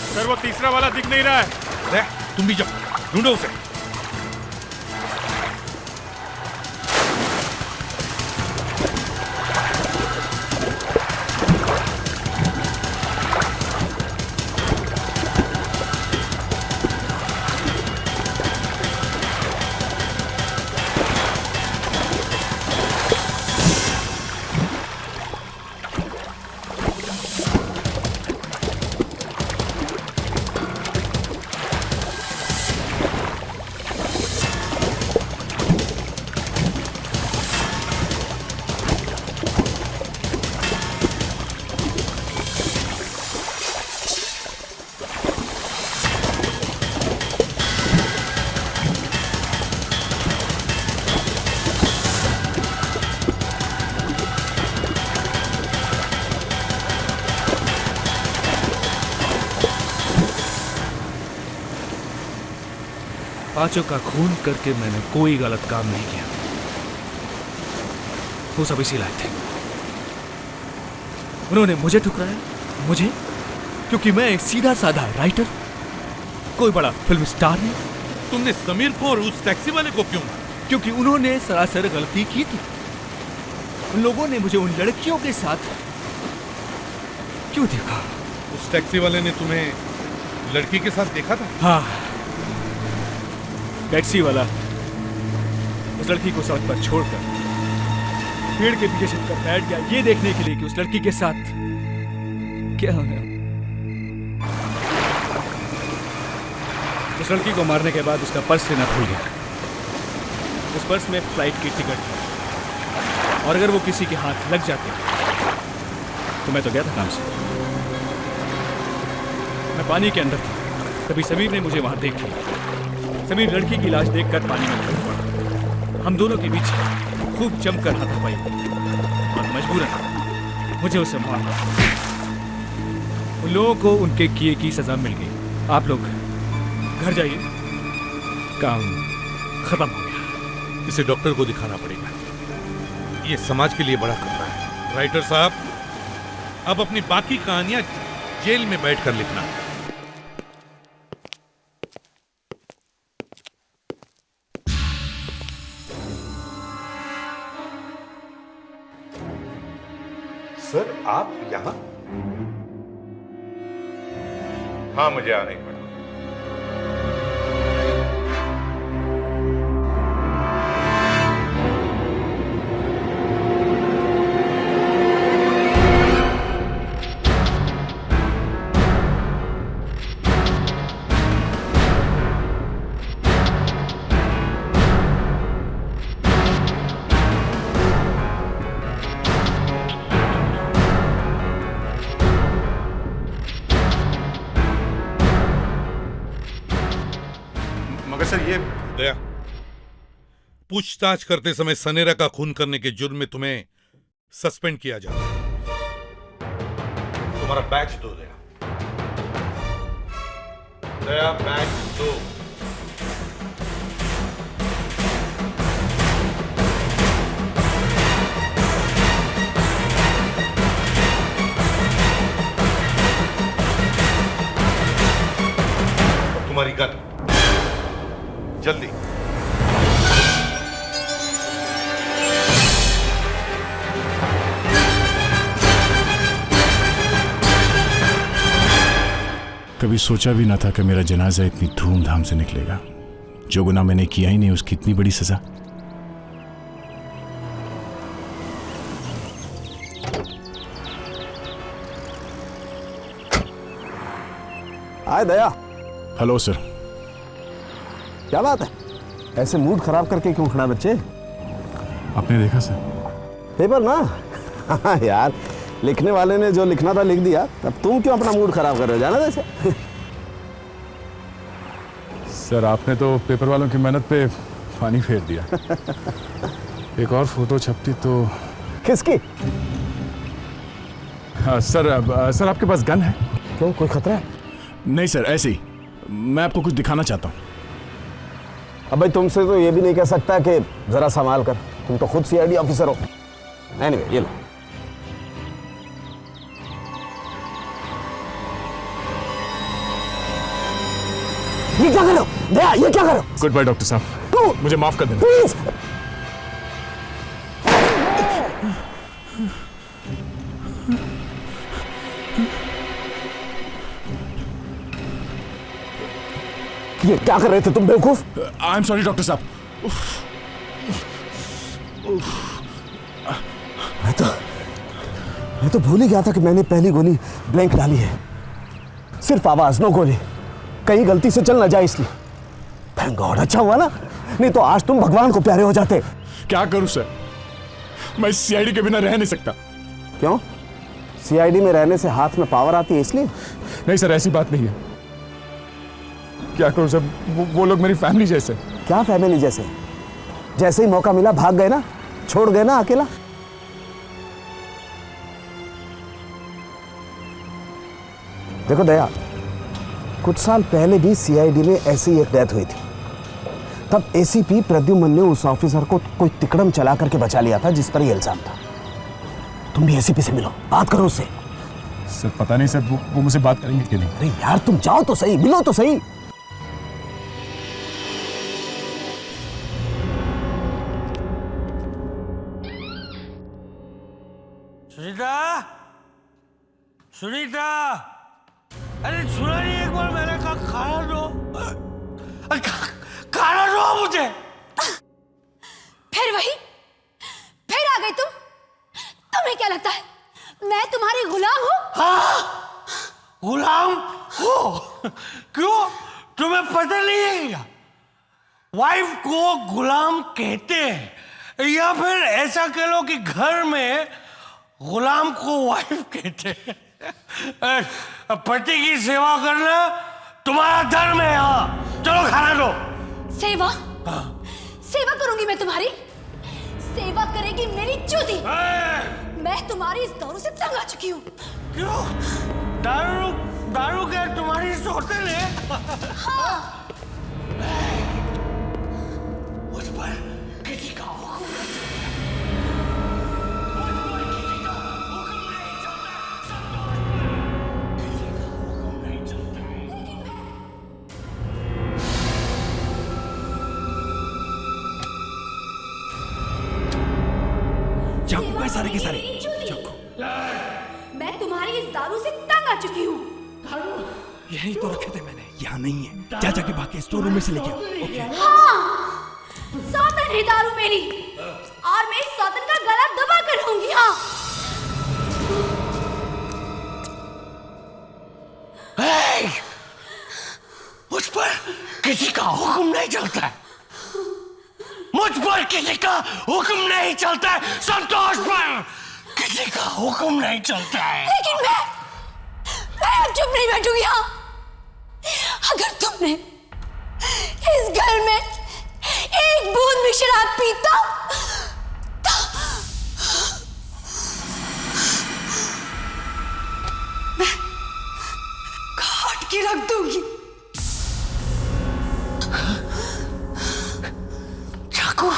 सर वो तीसरा वाला दिख नहीं रहा है। तुम भी जाओ, ढूंढो उसे। पांचों का खून करके मैंने कोई गलत काम नहीं किया। वो सब इसी लायक थे। उन्होंने मुझे ठुकराया, मुझे, क्योंकि मैं एक सीधा साधा राइटर, कोई बड़ा फिल्म स्टार नहीं। तुमने समीर को और उस टैक्सी वाले को क्यों मारा? क्योंकि उन्होंने सरासर गलती की थी। उन लोगों ने मुझे उन लड़कियों के साथ क्यों देखा? उस टैक्सी वाले ने तुम्हें लड़की के साथ देखा था? हाँ, टैक्सी वाला उस लड़की को सड़क पर छोड़कर पेड़ के पीछे छिपकर बैठ गया, ये देखने के लिए कि उस लड़की के साथ क्या होने। उस लड़की को मारने के बाद उसका पर्स लेना भूल गया। उस पर्स में फ्लाइट की टिकट थी, और अगर वो किसी के हाथ लग जाते तो मैं तो गया था काम से। मैं पानी के अंदर था, तभी समीर ने मुझे वहां देख लिया। समीर लड़की की लाश देखकर पानी में उतर पड़ा। हम दोनों के बीच खूब जमकर हाथापाई और मजबूरन मुझे उसे मारना। उन लोगों को उनके किए की सजा मिल गई। आप लोग घर जाइए, काम खत्म हो गया। इसे डॉक्टर को दिखाना पड़ेगा। ये समाज के लिए बड़ा खतरा है। राइटर साहब, अब अपनी बाकी कहानियां जेल में बैठकर लिखना। सर आप यहाँ? हाँ मुझे आना ही पड़ा। पूछताछ करते समय सनेरा का खून करने के जुर्म में तुम्हें सस्पेंड किया जाता है। तुम्हारा बैच दो दया। दया बैच दो। तुम्हारी गन जल्दी। कभी सोचा भी ना था कि मेरा जनाजा इतनी धूमधाम से निकलेगा। जो गुनाह मैंने किया ही नहीं उसकी इतनी बड़ी सजा। हाय दया। Hello sir. क्या बात है, ऐसे मूड खराब करके क्यों खड़ा बच्चे? आपने देखा सर? पेपर ना? हाँ यार, लिखने वाले ने जो लिखना था लिख दिया, अब तुम क्यों अपना मूड खराब कर रहे हो? जाना जैसे। सर आपने तो पेपर वालों की मेहनत पे पानी फेर दिया। एक और फोटो छपती तो। किसकी? सर आपके पास गन है? क्यों, कोई खतरा है? नहीं सर, ऐसे ही मैं आपको कुछ दिखाना चाहता हूँ। अब भाई तुमसे तो ये भी नहीं कह सकता कि जरा संभाल कर, तुम तो खुद सीआईडी ऑफिसर हो। एनीवे, ये लो। ये क्या करो दया, ये क्या करो? गुड बाय डॉक्टर साहब, मुझे माफ कर देना प्लीज। ये क्या कर रहे थे तुम बेवकूफ? आई एम सॉरी डॉक्टर साहब। मैं तो भूल ही गया था कि मैंने पहली गोली ब्लैंक डाली है। सिर्फ आवाज, नो गोली। कहीं गलती से चल ना जाए इसलिए। थैंक गॉड, अच्छा हुआ ना, नहीं तो आज तुम भगवान को प्यारे हो जाते। क्या करूं सर, मैं सीआईडी के बिना रह नहीं सकता। क्यों? सीआईडी में रहने से हाथ में पावर आती है इसलिए? नहीं सर, ऐसी बात नहीं है। क्या करूं सर, वो लोग मेरी फैमिली जैसे। क्या फैमिली जैसे? जैसे ही मौका मिला भाग गए ना, छोड़ गए ना अकेला। देखो दया, कुछ साल पहले भी सीआईडी में ऐसी एक डेथ हुई थी। तब एसीपी प्रद्युमन ने उस ऑफिसर को कोई तिकड़म चला करके बचा लिया था जिस पर ये इल्जाम था। तुम भी एसीपी से मिलो, बात करो उससे। सर पता नहीं सर, वो मुझसे बात करेंगे कि नहीं। अरे यार तुम जाओ तो सही, मिलो तो सही। सुनीता, सुनीता, अरे सुना नहीं, एक बार मैंने कहा खाना दो, खाना दो मुझे। फिर वही, फिर आ गए तुम। तुम्हें क्या लगता है मैं तुम्हारी गुलाम हूँ? हाँ, गुलाम हो। क्यों, तुम्हें पता नहीं है क्या? वाइफ को गुलाम कहते हैं, या फिर ऐसा कह लो कि घर में गुलाम को वाइफ कहते हैं। पति की सेवा करना तुम्हारा धर्म है। हाँ, चलो खाना दो। सेवा? हाँ। सेवा करूंगी मैं तुम्हारी? सेवा करेगी मेरी चूती। मैं तुम्हारी इस दारू से तंग आ चुकी हूँ। क्यों? दारू, दारू क्या तुम्हारी सौतेन है? हाँ। मुझ पर किसी का चाकू है सारे के सारे। चाकू। मैं तुम्हारी इस दारू से तंग आ चुकी हूँ। यही तो रखे थे मैंने, यहाँ नहीं है। जा जाके बाकी स्टोर रूम में से लेके आओ। ओके। हाँ, सौतन है दारू मेरी, और मैं इस सौतन का गला दबा कर रहूंगी। हाँ। मुझ पर किसी का हुक्म नहीं चलता है। मुझ पर किसी का हुक्म नहीं चलता है। संतोष पर किसी का हुक्म नहीं चलता है। लेकिन मैं अब चुप नहीं बैठूंगी। हाँ, अगर तुमने इस घर में एक बूंद भी शराब पीता मैं काट के रख दूंगी। चाकू,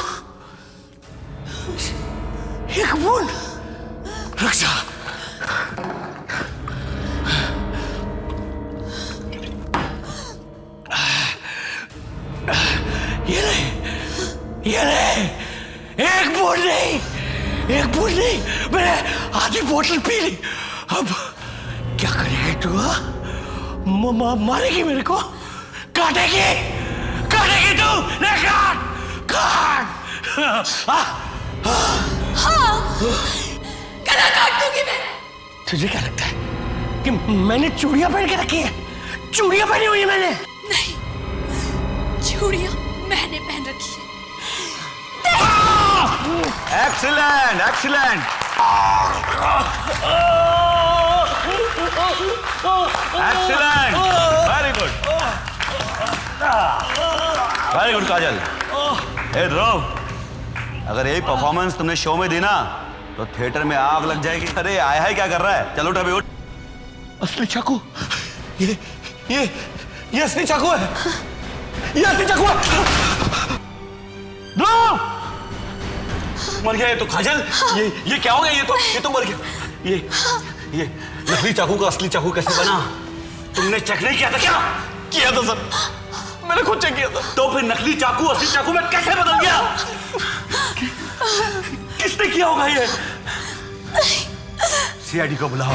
एक बूंद रख जा। ये ले, एक बूंद नहीं, मैंने आधी बोतल पी ली। अब क्या करेगी तू? मारेगी मेरे को? काटेगी तू? नहीं, काट। हाँ, गला काट दूंगी मैं। तुझे क्या लगता है कि मैंने चूड़ियां पहन के रखी है? चूड़ियां पहनी हुई है मैंने। नहीं, चूड़ियां मैंने पहन रखी है। Excellent, excellent, excellent, very good, very good Kajal. ए ध्रुव, अगर यही परफॉर्मेंस तुमने शो में दी ना तो थिएटर में आग लग जाएगी। अरे आया है क्या कर रहा है? चलो उठ अभी, उठ। असली चाकू, ये असली चाकू है। ये असली चाकू है। ध्रुव, मर गया ये तो काजल। ये क्या हो गया? ये तो मर गया। ये नकली चाकू का असली चाकू कैसे बना? तुमने चेक नहीं किया था क्या? किया था सर, मैंने खुद चेक किया था। तो फिर नकली चाकू असली चाकू में कैसे बदल गया? किसने किया होगा ये? सीआईडी को बुलाओ।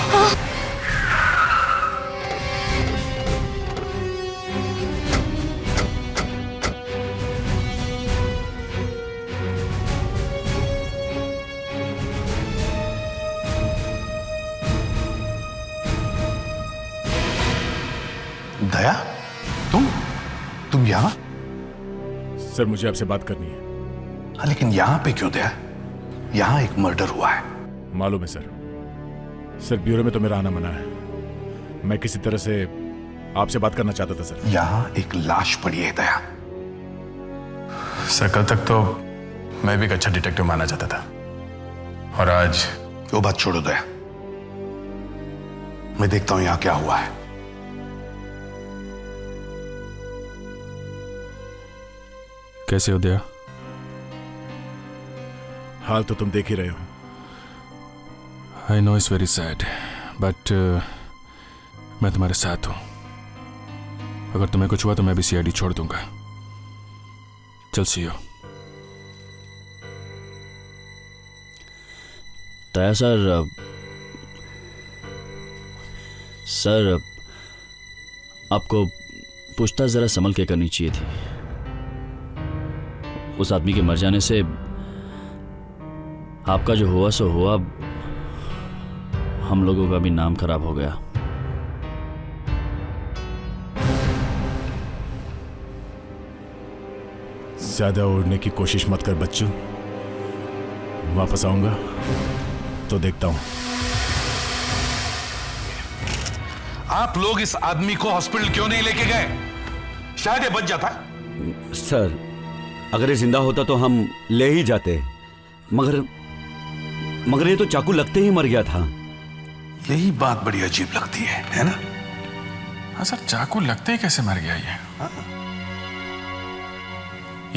दया, तुम यहां? सर मुझे आपसे बात करनी है। लेकिन यहां पे क्यों दया? यहां एक मर्डर हुआ है। मालूम है सर ब्यूरो में तो मेरा आना मना है। मैं किसी तरह से आपसे बात करना चाहता था सर। यहां एक लाश पड़ी है दया। सर कल तक तो मैं भी एक अच्छा डिटेक्टिव माना चाहता था, और आज वो बात छोड़ो दया, मैं देखता हूं यहां क्या हुआ है। कैसे हो दया? हाल तो तुम देख ही रहे हो। I know it's very sad, but मैं तुम्हारे साथ हूं। अगर तुम्हें कुछ हुआ तो मैं भी सीआईडी छोड़ दूंगा। चल सी हो। दया सर आपको पूछताछ जरा संभल के करनी चाहिए थी। उस आदमी के मर जाने से आपका जो हुआ सो हुआ, हम लोगों का भी नाम खराब हो गया। ज्यादा उड़ने की कोशिश मत कर बच्चों। वापस आऊंगा तो देखता हूं। आप लोग इस आदमी को हॉस्पिटल क्यों नहीं लेके गए? शायद ये बच जाता। सर अगर ये जिंदा होता तो हम ले ही जाते, मगर ये तो चाकू लगते ही मर गया था। यही बात बड़ी अजीब लगती है ना? हाँ सर, चाकू लगते ही कैसे मर गया ये?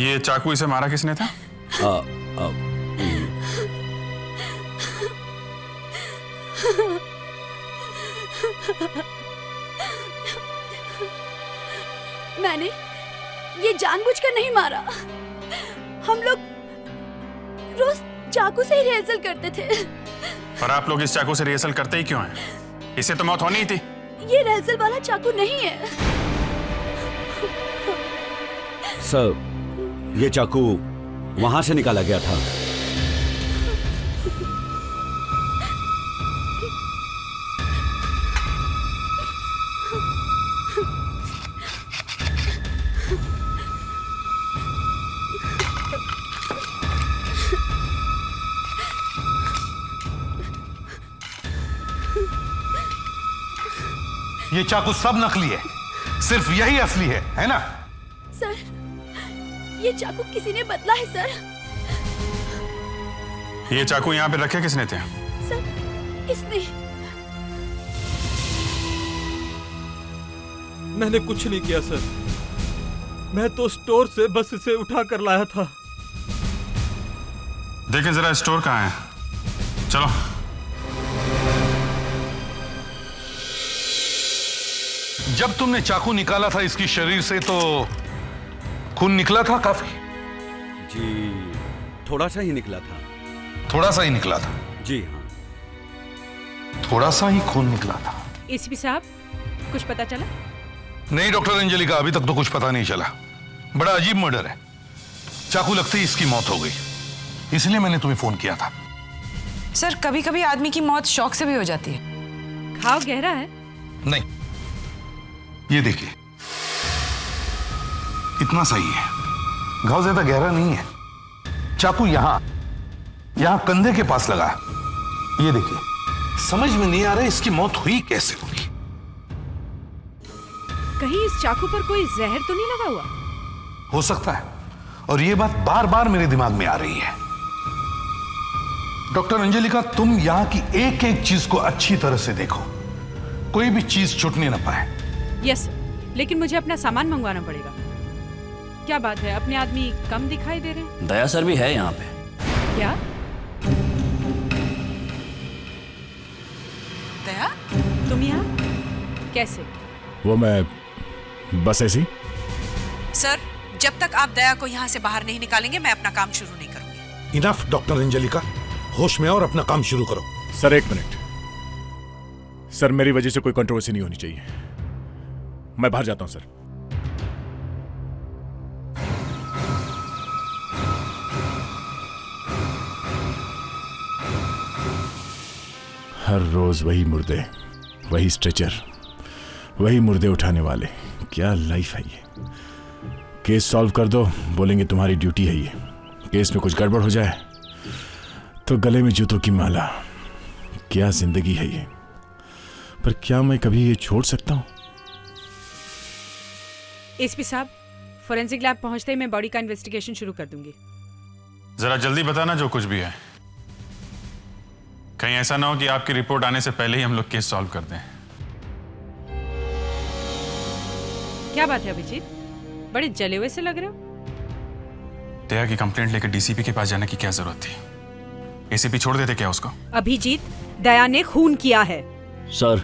ये चाकू इसे मारा किसने था? मैंने ये जानबूझकर नहीं मारा। हम लोग रोज चाकू से ही रिहर्सल करते थे। पर आप लोग इस चाकू से रिहर्सल करते ही क्यों हैं? इसे तो मौत होनी ही थी। ये रिहर्सल वाला चाकू नहीं है। सर ये चाकू वहां से निकाला गया था। ये चाकू सब नकली है, सिर्फ यही असली है ना? सर ये चाकू किसी ने बदला है सर। ये चाकू यहाँ पे रखे किसने थे? सर, इसने। मैंने कुछ नहीं किया सर, मैं तो स्टोर से बस इसे उठा कर लाया था। देखें जरा स्टोर कहाँ है, चलो। जब तुमने चाकू निकाला था इसकी शरीर से तो खून निकला था काफी? जी थोड़ा सा ही निकला था। थोड़ा सा ही निकला था? जी हाँ, थोड़ा सा ही खून निकला था। एसीपी साहब, कुछ पता चला? नहीं डॉक्टर अंजलिका, अभी तक तो कुछ पता नहीं चला। बड़ा अजीब मर्डर है, चाकू लगते ही इसकी मौत हो गई, इसलिए मैंने तुम्हें फोन किया था। सर, कभी कभी आदमी की मौत शौक से भी हो जाती है। घाव गहरा है? नहीं, ये देखिए इतना सही है, घाव ज्यादा गहरा नहीं है। चाकू यहां कंधे के पास लगा है, ये देखिए। समझ में नहीं आ रहा इसकी मौत हुई कैसे होगी। कहीं इस चाकू पर कोई जहर तो नहीं लगा हुआ? हो सकता है, और ये बात बार बार मेरे दिमाग में आ रही है। डॉक्टर अंजलिका, तुम यहां की एक एक चीज को अच्छी तरह से देखो, कोई भी चीज छूटने ना पाए। यस, लेकिन मुझे अपना सामान मंगवाना पड़ेगा। क्या बात है, अपने आदमी कम दिखाई दे रहे हैं? दया सर भी है यहाँ पे। क्या? दया, तुम यहाँ कैसे? वो मैं बस ऐसी। सर, जब तक आप दया को यहाँ से बाहर नहीं निकालेंगे मैं अपना काम शुरू नहीं करूंगी। इनफ डॉक्टर अंजलिका, होश में और अपना काम शुरू करो। सर एक मिनट, सर मेरी वजह से कोई कंट्रोवर्सी नहीं होनी चाहिए, मैं बाहर जाता हूं सर। हर रोज वही मुर्दे, वही स्ट्रेचर, वही मुर्दे उठाने वाले। क्या लाइफ है ये। केस सॉल्व कर दो, बोलेंगे तुम्हारी ड्यूटी है ये। केस में कुछ गड़बड़ हो जाए तो गले में जूतों की माला। क्या जिंदगी है ये। पर क्या मैं कभी ये छोड़ सकता हूं? एसपी साहब, फोरेंसिक लैब पहुंचते ही मैं बॉडी का इन्वेस्टिगेशन शुरू कर दूंगी। जरा जल्दी बताना जो कुछ भी है, कहीं ऐसा ना हो कि आपकी रिपोर्ट आने से पहले ही हम लोग केस सॉल्व कर दें। क्या बात है अभिजीत, बड़े जले हुए से लग रहे हो? दया की कंप्लेंट लेकर डीसीपी के पास जाने की क्या जरूरत थी? एसीपी छोड़ देते क्या उसको? अभिजीत, दया ने खून किया है। सर,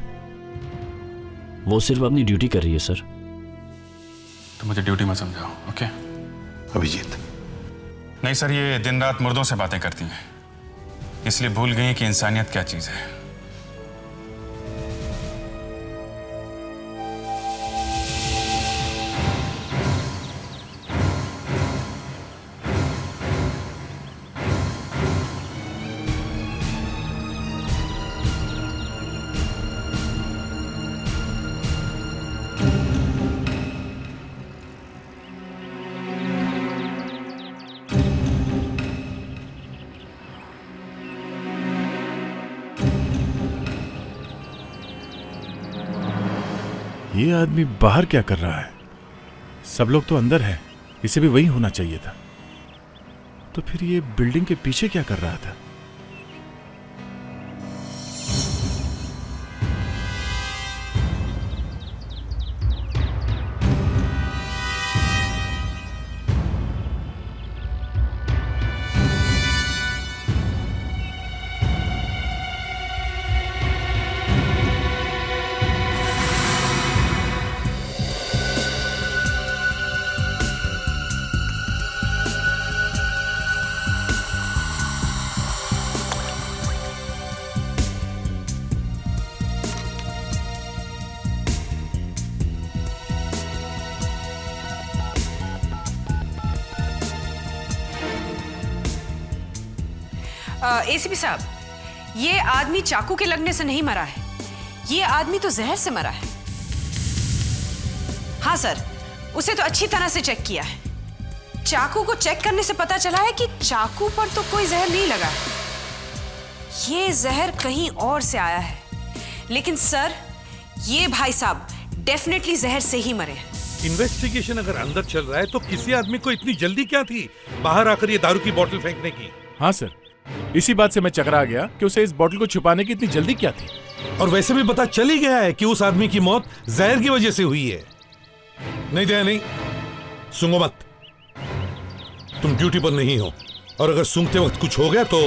वो सिर्फ अपनी ड्यूटी कर रही है सर। तो मुझे ड्यूटी मत समझाओ, ओके? अभिजीत। नहीं सर, ये दिन रात मुर्दों से बातें करती हैं, इसलिए भूल गई कि इंसानियत क्या चीज है। ये आदमी बाहर क्या कर रहा है? सब लोग तो अंदर है, इसे भी वही होना चाहिए था। तो फिर ये बिल्डिंग के पीछे क्या कर रहा था? एसीपी साहब, ये आदमी चाकू के लगने से नहीं मरा है, ये आदमी तो जहर से मरा है। हाँ सर, उसे तो अच्छी तरह से चेक किया है। चाकू को चेक करने से पता चला है कि चाकू पर तो कोई जहर नहीं लगा है, ये जहर कहीं और से आया है। लेकिन सर, ये भाई साहब डेफिनेटली जहर से ही मरे हैं। इन्वेस्टिगेशन अगर अंदर चल रहा है तो किसी आदमी को इतनी जल्दी क्या थी बाहर आकर ये दारू की बोतल फेंकने की? हाँ सर, इसी बात से मैं चकरा गया कि उसे इस बोतल को छुपाने की इतनी जल्दी क्या थी। और वैसे भी पता चल ही गया है कि उस आदमी की मौत जहर की वजह से हुई है। नहीं दया नहीं, सूंघो मत। तुम ड्यूटी पर नहीं हो और अगर सूंघते वक्त कुछ हो गया तो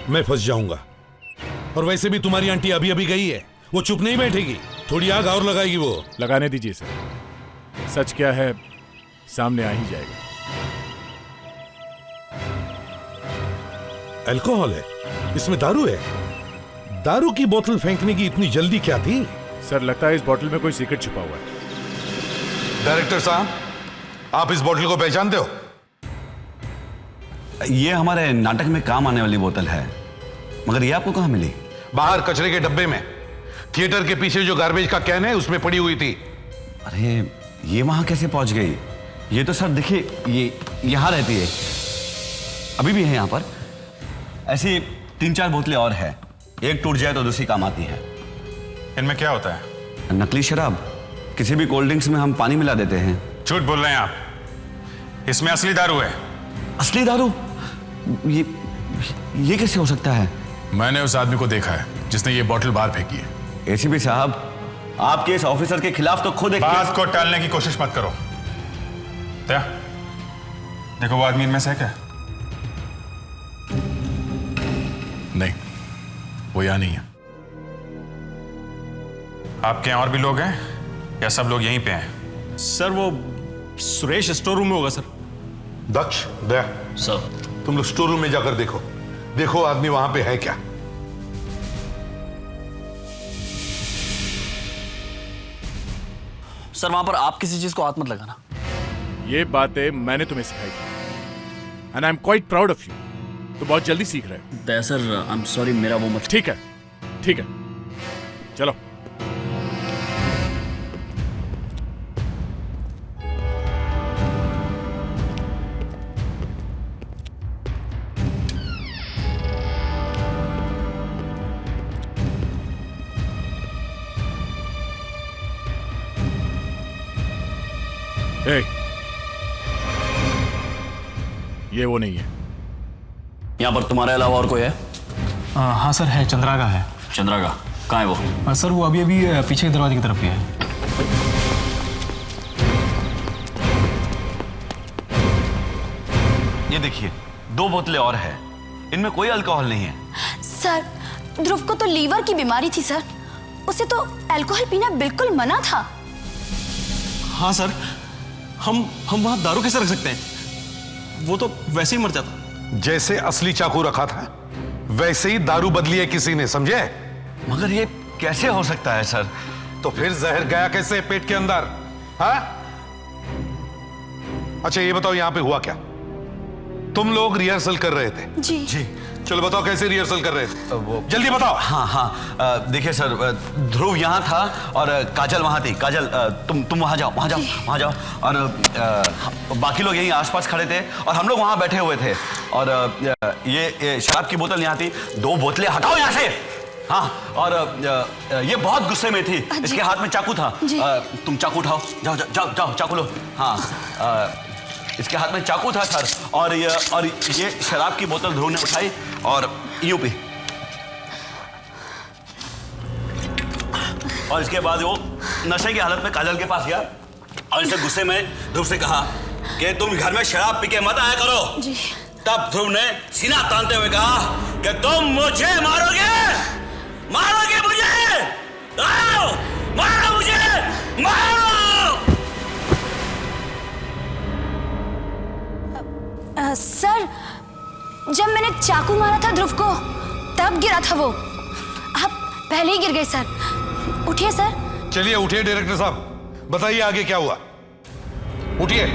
मैं फंस जाऊंगा। और वैसे भी तुम्हारी आंटी अभी अभी गई है, वो चुप नहीं बैठेगी, थोड़ी आग और लगाएगी। वो लगाने दीजिए सर, सच क्या है सामने आ ही जाएगा। अल्कोहल है, इसमें दारू है। दारू की बोतल फेंकने की इतनी जल्दी क्या थी? सर लगता है इस बोतल में कोई सीक्रेट छुपा हुआ है। डायरेक्टर साहब, आप इस बोतल को पहचानते हो? ये हमारे नाटक में काम आने वाली बोतल है, मगर ये आपको कहाँ मिली? बाहर कचरे के डब्बे में, थिएटर के पीछे जो गार्बेज का कैन है उसमें पड़ी हुई थी। अरे ये वहां कैसे पहुंच गई? ये तो सर देखिए, ये यहां रहती है, अभी भी है यहां पर। ऐसी 3-4 बोतलें और है, एक टूट जाए तो दूसरी काम आती है। इनमें क्या होता है? नकली शराब। किसी भी कोल्ड ड्रिंक्स में हम पानी मिला देते हैं। झूठ बोल रहे हैं आप, इसमें असली दारू है। असली दारू? ये कैसे हो सकता है? मैंने उस आदमी को देखा है जिसने ये बोतल बाहर फेंकी है। एसीपी साहब, आपके इस ऑफिसर के खिलाफ तो खुद एक बात को टालने की कोशिश मत करो। क्या देखो, वो आदमी इनमें से है क्या? नहीं, वो यहां नहीं है। आपके यहाँ और भी लोग हैं या सब लोग यहीं पे हैं? सर वो सुरेश स्टोर रूम में होगा सर। दक्ष, दया सर, तुम लोग स्टोर रूम में जाकर देखो, देखो आदमी वहां पे है क्या। सर वहां पर आप किसी चीज को हाथ मत लगाना। ये बातें मैंने तुम्हें सिखाई थी, and I am quite proud of you. तो बहुत जल्दी सीख रहे हो। दया सर, आई एम सॉरी, मेरा वो मत। ठीक है, ठीक है, चलो। ये वो नहीं है। यहाँ पर तुम्हारे अलावा और कोई है? हाँ सर है, चंद्रा का है। चंद्रा का कहाँ है वो? सर वो अभी अभी पीछे के दरवाजे की तरफ ही है। ये देखिए, 2 बोतलें और है, इनमें कोई अल्कोहल नहीं है। सर, ध्रुव को तो लीवर की बीमारी थी सर, उसे तो अल्कोहल पीना बिल्कुल मना था। हाँ सर, हम वहां दारू कैसे रख सकते हैं? वो तो वैसे ही मर जाता। जैसे असली चाकू रखा था वैसे ही दारू बदली है किसी ने, समझे? मगर ये कैसे हो सकता है सर? तो फिर जहर गया कैसे पेट के अंदर? हाँ? अच्छा ये बताओ, यहां पे हुआ क्या? तुम लोग रिहर्सल कर रहे थे? जी। चलो बताओ कैसे रिहर्सल कर रहे थे? वो जल्दी बताओ। हाँ, देखिए सर, ध्रुव यहाँ था और काजल वहाँ थी। काजल, तुम वहाँ जाओ, वहाँ जाओ। और बाकी लोग यहीं आसपास खड़े थे और हम लोग वहाँ बैठे हुए थे। और ये शराब की बोतल यहाँ थी। 2 बोतलें हटाओ यहाँ से। हाँ, और ये बहुत गुस्से में थी, इसके हाथ में चाकू था। तुम चाकू उठाओ, जाओ चाकू लो। हाँ, इसके हाथ में चाकू था सर, और ये शराब की बोतल ध्रुव ने उठाई और यूं पी। और इसके बाद वो नशे की हालत में काजल के पास गया और इसे गुस्से में ध्रुव से कहा कि तुम घर में शराब पी के मत आया करो। जी। तब ध्रुव ने सीना तानते हुए कहा कि तुम मुझे मारोगे मुझे, मारो मुझे, मारो। सर, जब मैंने चाकू मारा था ध्रुव को तब गिरा था वो। आप पहले ही गिर गए सर। उठिए सर। चलिए उठिए डायरेक्टर साहब, बताइए आगे क्या हुआ। उठिए।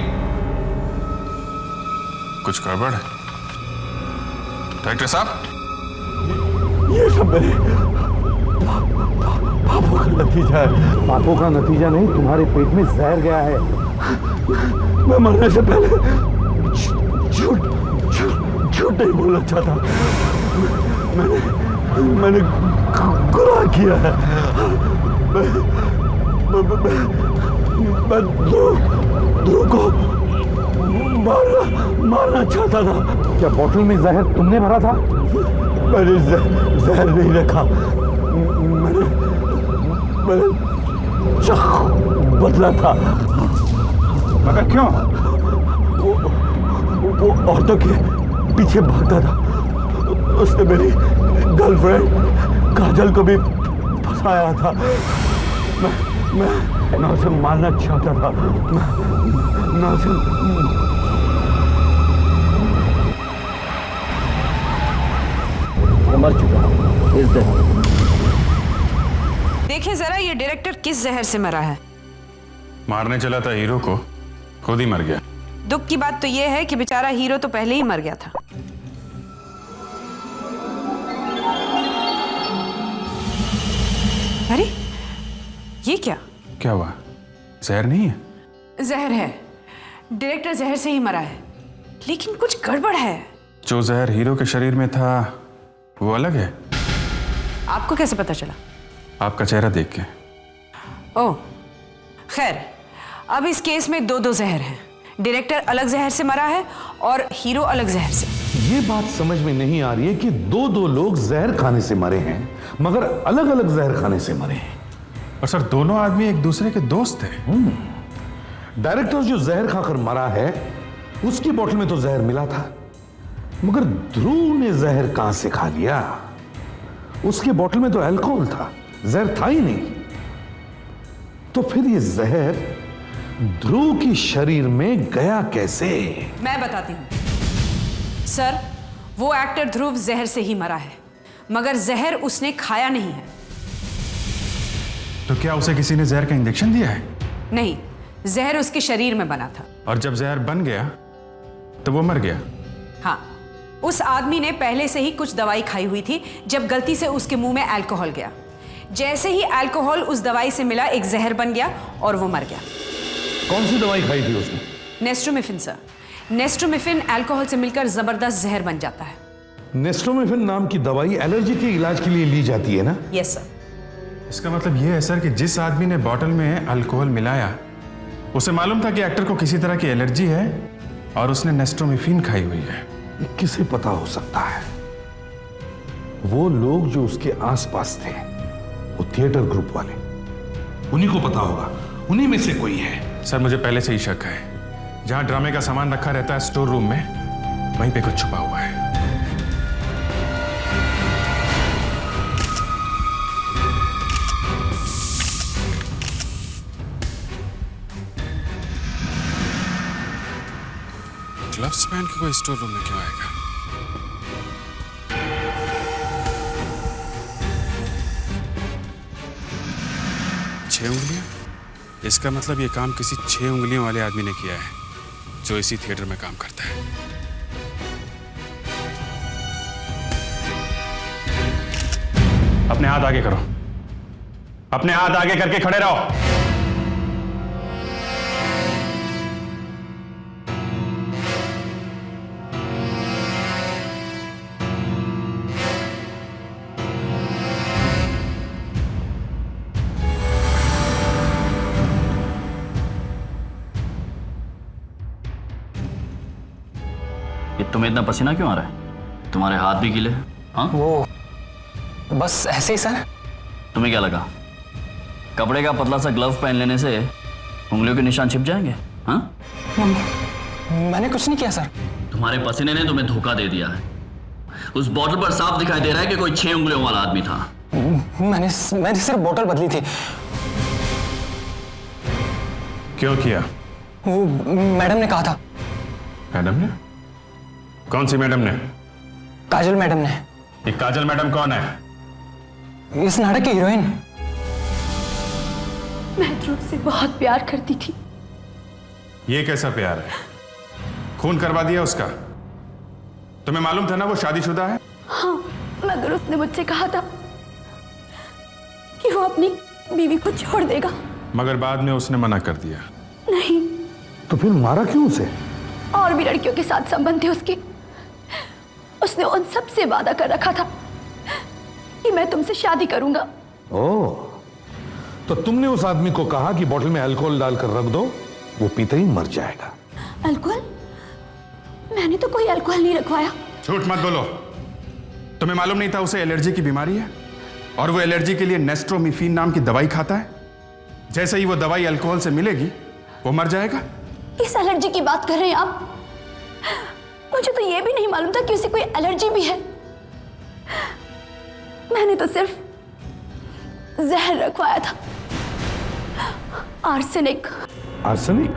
कुछ गड़बड़ है डायरेक्टर साहब? ये सब मेरे पापों का नतीजा है। पापों का नतीजा नहीं, तुम्हारे पेट में जहर गया है। मैं मरने से पहले झूठ नहीं बोलना चाहता। मैंने गुनाह किया है। मैं ध्रुव को मारना चाहता था। क्या बोतल में जहर तुमने भरा था? मैंने जहर नहीं रखा। मैंने चाकू बदला था। मगर क्यों? वो औरतों के पीछे भागता था। उसने मेरी गर्लफ्रेंड काजल को भी फंसाया था। मैं उसे मारना चाहता था। मैं उसे मर चुका हूं इस जहर। देखिए जरा ये डायरेक्टर किस जहर से मरा है। मारने चला था हीरो को, खुद ही मर गया। दुख की बात तो ये है कि बेचारा हीरो तो पहले ही मर गया था। अरे ये क्या हुआ? जहर नहीं है? जहर है। डायरेक्टर जहर से ही मरा है, लेकिन कुछ गड़बड़ है। जो जहर हीरो के शरीर में था वो अलग है। आपको कैसे पता चला? आपका चेहरा देख के। ओह खैर, अब इस केस में दो जहर हैं। डायरेक्टर अलग जहर से मरा है और हीरो अलग जहर से। ये बात समझ में नहीं आ रही है कि दो लोग जहर खाने से मरे हैं, मगर अलग अलग जहर खाने से मरे हैं। और सर दोनों आदमी एक दूसरे के दोस्त थे। डायरेक्टर जो जहर खाकर मरा है उसकी बोतल में तो जहर मिला था, मगर ध्रुव ने जहर कहां से खा लिया? उसके बोतल में तो अल्कोहल था, जहर था ही नहीं। तो फिर ये जहर ध्रुव की शरीर में गया कैसे? मैं बताती हूं सर। वो एक्टर ध्रुव जहर से ही मरा है, मगर जहर उसने खाया नहीं है। तो क्या उसे किसी ने जहर का इंजेक्शन दिया है? नहीं, जहर उसके शरीर में बना था। और जब जहर बन गया तो वो मर गया। हाँ, उस आदमी ने पहले से ही कुछ दवाई खाई हुई थी जब गलती से उसके मुंह में अल्कोहल गया। जैसे ही अल्कोहल उस दवाई से मिला, एक जहर बन गया और वो मर गया। कौन सी दवाई खाई थी उसने? नेस्ट्रोमिफिन सर। नेस्ट्रोमिफिन अल्कोहल से मिलकर जबरदस्त जहर बन जाता है। नेस्ट्रोमिफिन नाम की दवाई एलर्जी के इलाज के लिए ली जाती है ना? Yes sir. इसका मतलब ये है सर कि जिस आदमी ने बॉटल में अल्कोहल मिलाया उसे मालूम था कि एक्टर को किसी तरह की एलर्जी है और उसने नेस्ट्रोमिफिन खाई हुई है। किसे पता हो सकता है? वो लोग जो उसके आसपास थे, वो थिएटर ग्रुप वाले, उन्हीं को पता होगा, उन्हीं में से कोई है। सर मुझे पहले से ही शक है, जहां ड्रामे का सामान रखा रहता है स्टोर रूम में, वहीं पे कुछ छुपा हुआ है। ग्लव्स पहन के कोई स्टोर रूम में क्यों आएगा? छह उंगलियां? इसका मतलब ये काम किसी 6 उंगलियों वाले आदमी ने किया है जो इसी थिएटर में काम करता है। अपने हाथ आगे करो, अपने हाथ आगे करके खड़े रहो। तुम्हें इतना पसीना क्यों आ रहा है? तुम्हारे हाथ भी गीले हैं? हाँ? वो बस ऐसे ही सर। तुम्हें क्या लगा कपड़े का पतला सा ग्लव पहन लेने से उंगलियों के निशान छिप जाएंगे? हाँ? मैंने कुछ नहीं किया सर। तुम्हारे पसीने ने तुम्हें धोखा दे दिया है। उस बोतल पर साफ दिखाई दे रहा है कि कोई 6 उंगलियों वाला आदमी था। मैंने सिर्फ बोतल बदली थी। क्यों किया? वो मैडम ने कहा था। मैडम ने? कौन सी मैडम ने? काजल मैडम ने। ये काजल मैडम कौन है? इस नाटक की हीरोइन। मैं ध्रुव से बहुत प्यार करती थी। ये कैसा प्यार है? खून करवा दिया उसका? तुम्हें मालूम था ना वो शादीशुदा है? हाँ, मगर उसने मुझसे कहा था कि वो अपनी बीवी को छोड़ देगा। मगर बाद में उसने मना कर दिया। नहीं। तो फिर मारा क्यों उसे? और भी लड़कियों के साथ संबंध थे उसके। उसने उन सब से वादा कर रखा था कि मैं तुमसे शादी करूंगा। ओह, तो तुमने उस आदमी को कहा कि बोतल में अल्कोहल डालकर रख दो, वो पीते ही मर जाएगा। अल्कोहल? मैंने तो कोई अल्कोहल नहीं रखवाया। झूठ मत बोलो। तुम्हें मालूम नहीं था उसे एलर्जी की बीमारी है और वो एलर्जी के लिए नेस्ट्रोमिफिन नाम की दवाई खाता है? जैसे ही वो दवाई अल्कोहल से मिलेगी वो मर जाएगा। किस एलर्जी की बात कर रहे हैं आप? मुझे तो ये भी नहीं मालूम था कि उसे कोई एलर्जी भी है। मैंने तो सिर्फ जहर रखवाया था, आर्सेनिक। आर्सेनिक?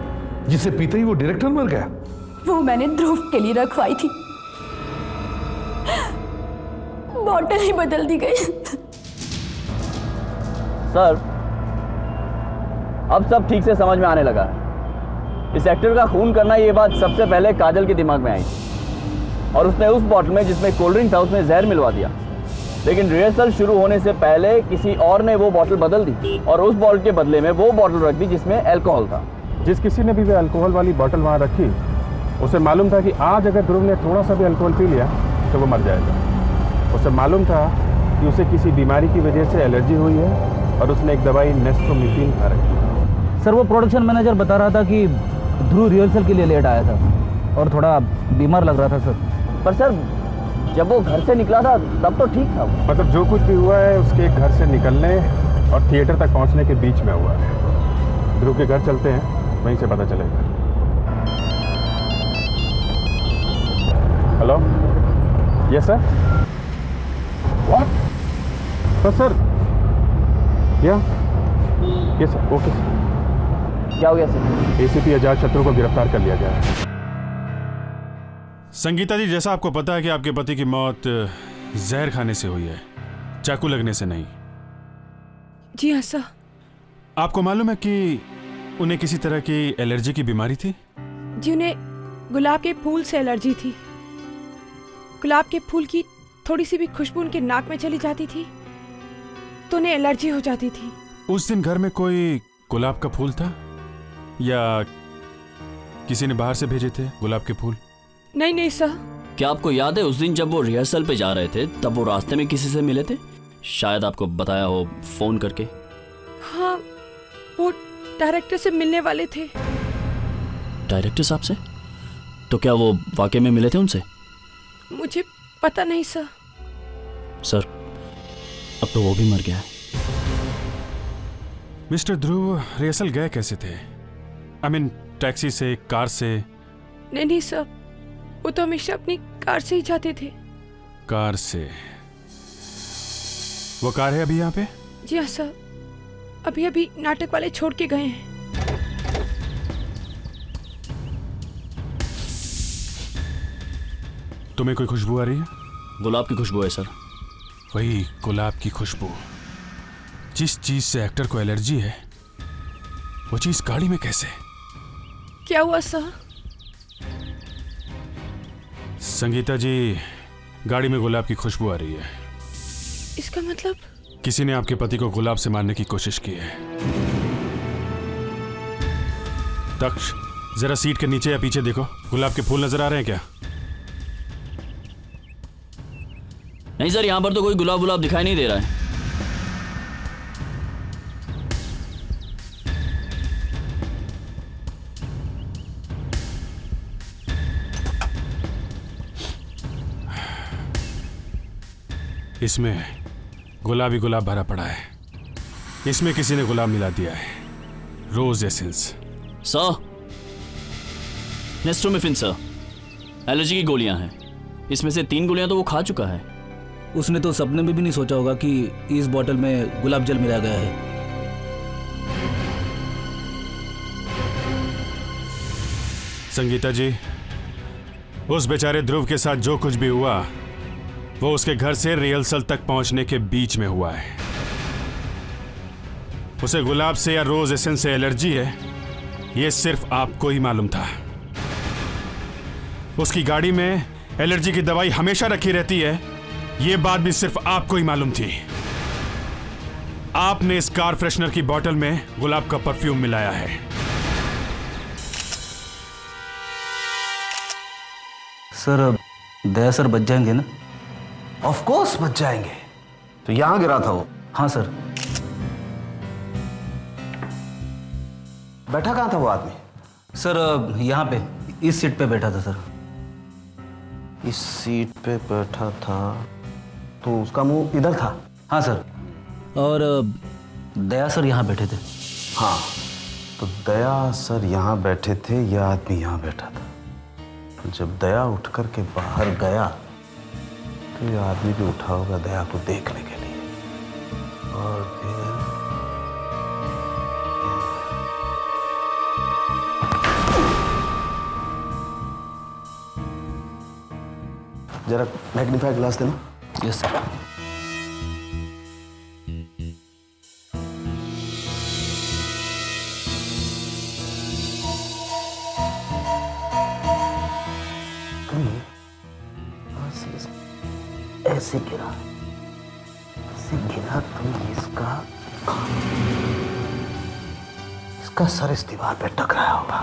जिसे पीते ही वो डायरेक्टर मर गया? वो मैंने ध्रुव के लिए रखवाई थी, बॉटल ही बदल दी गई। सर, अब सब ठीक से समझ में आने लगा है। इस एक्टर का खून करना ये बात सबसे पहले काजल के दिमाग में आई और उसने उस बॉटल में जिसमें कोल्ड ड्रिंक था उसमें जहर मिलवा दिया। लेकिन रिहर्सल शुरू होने से पहले किसी और ने वो बॉटल बदल दी और उस बॉटल के बदले में वो बॉटल रख दी जिसमें अल्कोहल था। जिस किसी ने भी वो अल्कोहल वाली बॉटल वहाँ रखी, उसे मालूम था कि आज अगर ध्रुव ने थोड़ा सा भी अल्कोहल पी लिया तो वो मर जाएगा। उसे मालूम था कि उसे किसी बीमारी की वजह से एलर्जी हुई है और उसने एक दवाई नेस्ट्रोमिफिन खा रखी। सर, वो प्रोडक्शन मैनेजर बता रहा था कि ध्रुव रिहर्सल के लिए लेट आया था और थोड़ा बीमार लग रहा था सर। पर सर, जब वो घर से निकला था तब तो ठीक था। मतलब जो कुछ भी हुआ है उसके घर से निकलने और थिएटर तक पहुंचने के बीच में हुआ है। ध्रुव के घर चलते हैं, वहीं से पता चलेगा। Hello, yes sir. What? Sir या यस सर, ओके सर। क्या हो गया सर? एसीपी आजाद शत्रु को गिरफ्तार कर लिया गया है। संगीता जी, जैसा आपको पता है कि आपके पति की मौत जहर खाने से हुई है, चाकू लगने से नहीं। जी हाँ सर। आपको मालूम है कि उन्हें किसी तरह की एलर्जी की बीमारी थी? जी, उन्हें गुलाब के फूल से एलर्जी थी। गुलाब के फूल की थोड़ी सी भी खुशबू उनके नाक में चली जाती थी तो उन्हें एलर्जी हो जाती थी। उस दिन घर में कोई गुलाब का फूल था या किसी ने बाहर से भेजे थे गुलाब के फूल? नहीं नहीं सर। क्या आपको याद है उस दिन जब वो रिहर्सल पे जा रहे थे तब वो रास्ते में किसी से मिले थे? शायद आपको बताया हो फोन करके। हाँ, वो डायरेक्टर से मिलने वाले थे। डायरेक्टर साहब से? तो क्या वो वाकई में मिले थे उनसे? मुझे पता नहीं सर। सर, अब तो वो भी मर गया है। मिस्टर ध्रुव रिहर्सल गए कैसे थे? आई मीन टैक्सी से, कार से? नहीं नहीं सर, वो तो हमेशा अपनी कार से ही जाते थे। कार से? वो कार है अभी यहाँ पे? जी हाँ सर, अभी अभी नाटक वाले छोड़ के गए हैं। तुम्हें कोई खुशबू आ रही है? गुलाब की खुशबू है सर। वही गुलाब की खुशबू। जिस चीज से एक्टर को एलर्जी है वो चीज गाड़ी में कैसे? क्या हुआ सर? संगीता जी, गाड़ी में गुलाब की खुशबू आ रही है। इसका मतलब? किसी ने आपके पति को गुलाब से मारने की कोशिश की है। दक्ष, जरा सीट के नीचे या पीछे देखो, गुलाब के फूल नजर आ रहे हैं क्या? नहीं सर, यहाँ पर तो कोई गुलाब दिखाई नहीं दे रहा है। इसमें गुलाबी गुलाब भरा पड़ा है। इसमें किसी ने गुलाब मिला दिया है। रोज एसेंस। सर, नेस्ट्रोमिफिन सर, एलर्जी की गोलियां हैं। इसमें से 3 गोलियां तो वो खा चुका है। उसने तो सपने में भी नहीं सोचा होगा कि इस बोतल में गुलाब जल मिलाया गया है। संगीता जी, उस बेचारे ध्रुव के साथ जो कुछ भी हुआ वो उसके घर से रिहर्सल तक पहुंचने के बीच में हुआ है। उसे गुलाब से या रोज एसेंस से एलर्जी है, यह सिर्फ आपको ही मालूम था। उसकी गाड़ी में एलर्जी की दवाई हमेशा रखी रहती है, यह बात भी सिर्फ आपको ही मालूम थी। आपने इस कार फ्रेशनर की बोतल में गुलाब का परफ्यूम मिलाया है। सर, दया सर बच जाएंगे ना? ऑफ कोर्स बच जाएंगे। तो यहां गिरा था वो? हाँ सर। बैठा कहाँ था वो आदमी? सर यहाँ पे इस सीट पे बैठा था सर। इस सीट पे बैठा था तो उसका मुंह इधर था? हाँ सर। और दया सर यहाँ बैठे थे। हाँ, तो दया सर यहाँ बैठे थे, यह आदमी यहाँ बैठा था। तो जब दया उठ कर के बाहर गया तो यह आदमी भी उठा होगा दया को देखने के लिए, और फिर जरा मैग्नीफाई ग्लास देना। Yes sir. ऐसे गिरा तो इसका सर इस दीवार पे टकराया होगा।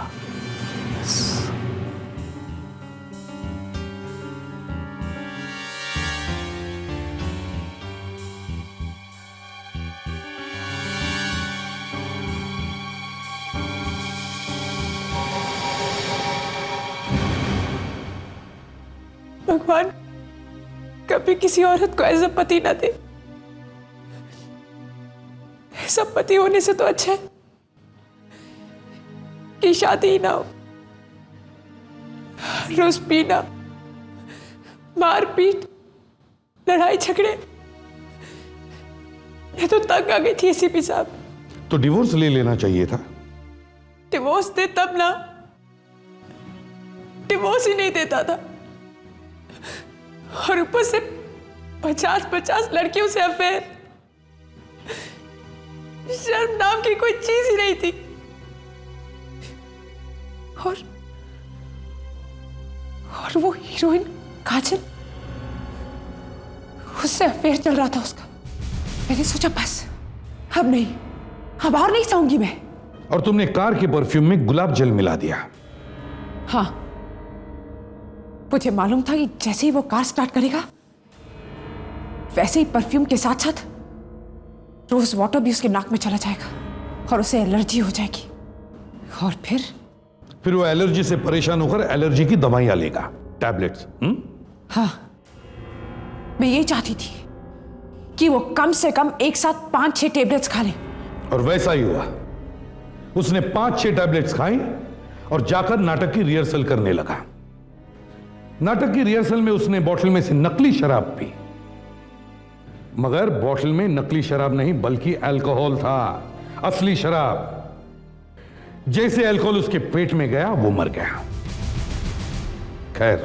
भगवान कभी किसी औरत को ऐसा पति ना दे। ऐसा पति होने से तो अच्छा है कि शादी ही ना हो। रोज पीना, मारपीट, लड़ाई झगड़े। मैं तो तंग आ गई थी एसीपी साहब। तो डिवोर्स ले लेना चाहिए था। डिवोर्स दे तब ना, डिवोर्स ही नहीं देता था, और ऊपर से 50-50 लड़कियों से अफेयर। शर्म नाम की कोई चीज ही नहीं थी। और वो हीरोइन काजल, उससे अफेयर चल रहा था उसका। मैंने सोचा बस अब नहीं, अब और नहीं सहूंगी मैं। और तुमने कार के परफ्यूम में गुलाब जल मिला दिया। हाँ, मुझे मालूम था कि जैसे ही वो कार स्टार्ट करेगा वैसे ही परफ्यूम के साथ साथ रोज वाटर भी उसके नाक में चला जाएगा और उसे एलर्जी हो जाएगी। और फिर वो एलर्जी से परेशान होकर एलर्जी की दवाइयां लेगा, टैबलेट्स। हाँ, मैं ये चाहती थी कि वो कम से कम एक साथ 5-6 टैबलेट्स खा ले। और वैसा ही हुआ। उसने 5-6 टैबलेट्स खाई और जाकर नाटक की रिहर्सल करने लगा। नाटक की रिहर्सल में उसने बोतल में से नकली शराब पी, मगर बोतल में नकली शराब नहीं बल्कि अल्कोहल था, असली शराब। जैसे अल्कोहल उसके पेट में गया वो मर गया। खैर,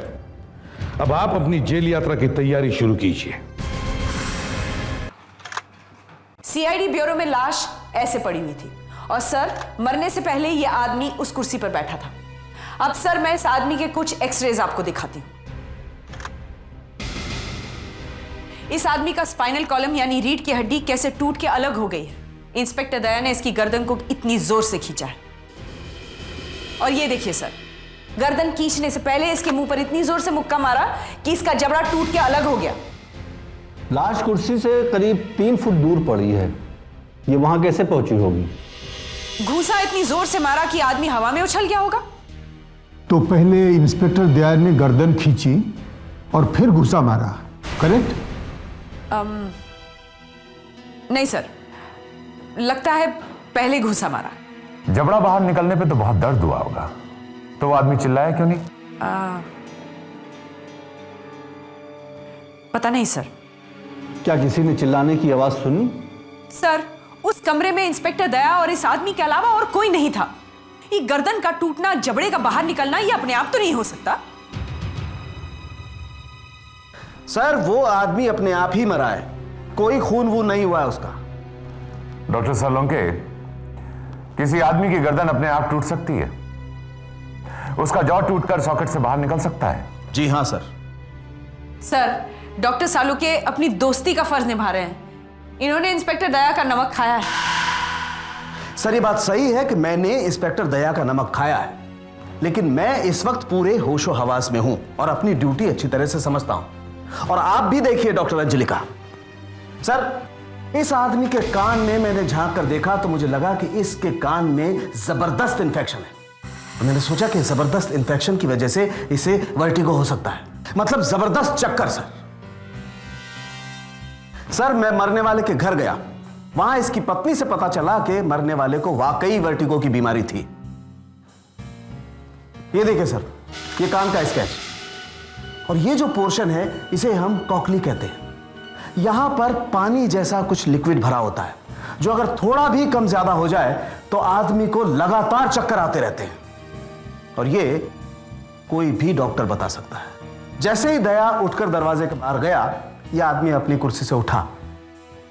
अब आप अपनी जेल यात्रा की तैयारी शुरू कीजिए। सीआईडी ब्यूरो में लाश ऐसे पड़ी हुई थी और सर मरने से पहले यह आदमी उस कुर्सी पर बैठा था। अब सर मैं इस आदमी के कुछ एक्सरेज आपको दिखाती हूं। इस आदमी का स्पाइनल कॉलम यानी रीढ़ की हड्डी कैसे टूट के अलग हो गई है। इंस्पेक्टर दया ने इसकी गर्दन को इतनी जोर से खींचा है। और ये देखिए सर, गर्दन खींचने से पहले इसके मुंह पर इतनी जोर से मुक्का मारा कि इसका जबड़ा टूट के अलग हो गया। लाश कुर्सी से करीब 3 फुट दूर पड़ी है, ये वहां कैसे पहुंची होगी? घूसा इतनी जोर से मारा कि आदमी हवा में उछल गया होगा। तो पहले इंस्पेक्टर दया ने गर्दन खींची और फिर घुसा मारा, करेक्ट? नहीं सर, लगता है पहले घुसा मारा। जबड़ा बाहर निकलने पे तो बहुत दर्द हुआ होगा, तो वो आदमी चिल्लाया क्यों नहीं? पता नहीं सर। क्या किसी ने चिल्लाने की आवाज सुनी? सर, उस कमरे में इंस्पेक्टर दया और इस आदमी के अलावा और कोई नहीं था। ये गर्दन का टूटना, जबड़े का बाहर निकलना, ये अपने आप तो नहीं हो सकता। सर, वो आदमी अपने आप ही मरा है, कोई खून वून नहीं हुआ है उसका। डॉक्टर सालोंके, किसी आदमी की गर्दन अपने आप टूट सकती है, उसका जॉ टूटकर सॉकेट से बाहर निकल सकता है। जी हाँ सर। सर, डॉक्टर सालुके अपनी दोस्ती का फर्ज निभा रहे हैं। इन्होंने इंस्पेक्टर दया का नमक खाया है। सर, ये बात सही है कि मैंने इंस्पेक्टर दया का नमक खाया है, लेकिन मैं इस वक्त पूरे होशो हवास में हूं और अपनी ड्यूटी अच्छी तरह से समझता हूं। और आप भी देखिए डॉक्टर अंजलिका, सर इस आदमी के कान में मैंने झांक कर देखा तो मुझे लगा कि इसके कान में जबरदस्त इन्फेक्शन है। तो मैंने सोचा कि जबरदस्त इन्फेक्शन की वजह से इसे वर्टिगो हो सकता है, मतलब जबरदस्त चक्कर। सर मैं मरने वाले के घर गया, वहां इसकी पत्नी से पता चला कि मरने वाले को वाकई वर्टिगो की बीमारी थी। ये देखिए सर, ये कान का स्केच, और ये जो पोर्शन है इसे हम कॉकली कहते हैं। यहां पर पानी जैसा कुछ लिक्विड भरा होता है, जो अगर थोड़ा भी कम ज्यादा हो जाए तो आदमी को लगातार चक्कर आते रहते हैं, और ये कोई भी डॉक्टर बता सकता है। जैसे ही दया उठकर दरवाजे के बाहर गया, यह आदमी अपनी कुर्सी से उठा।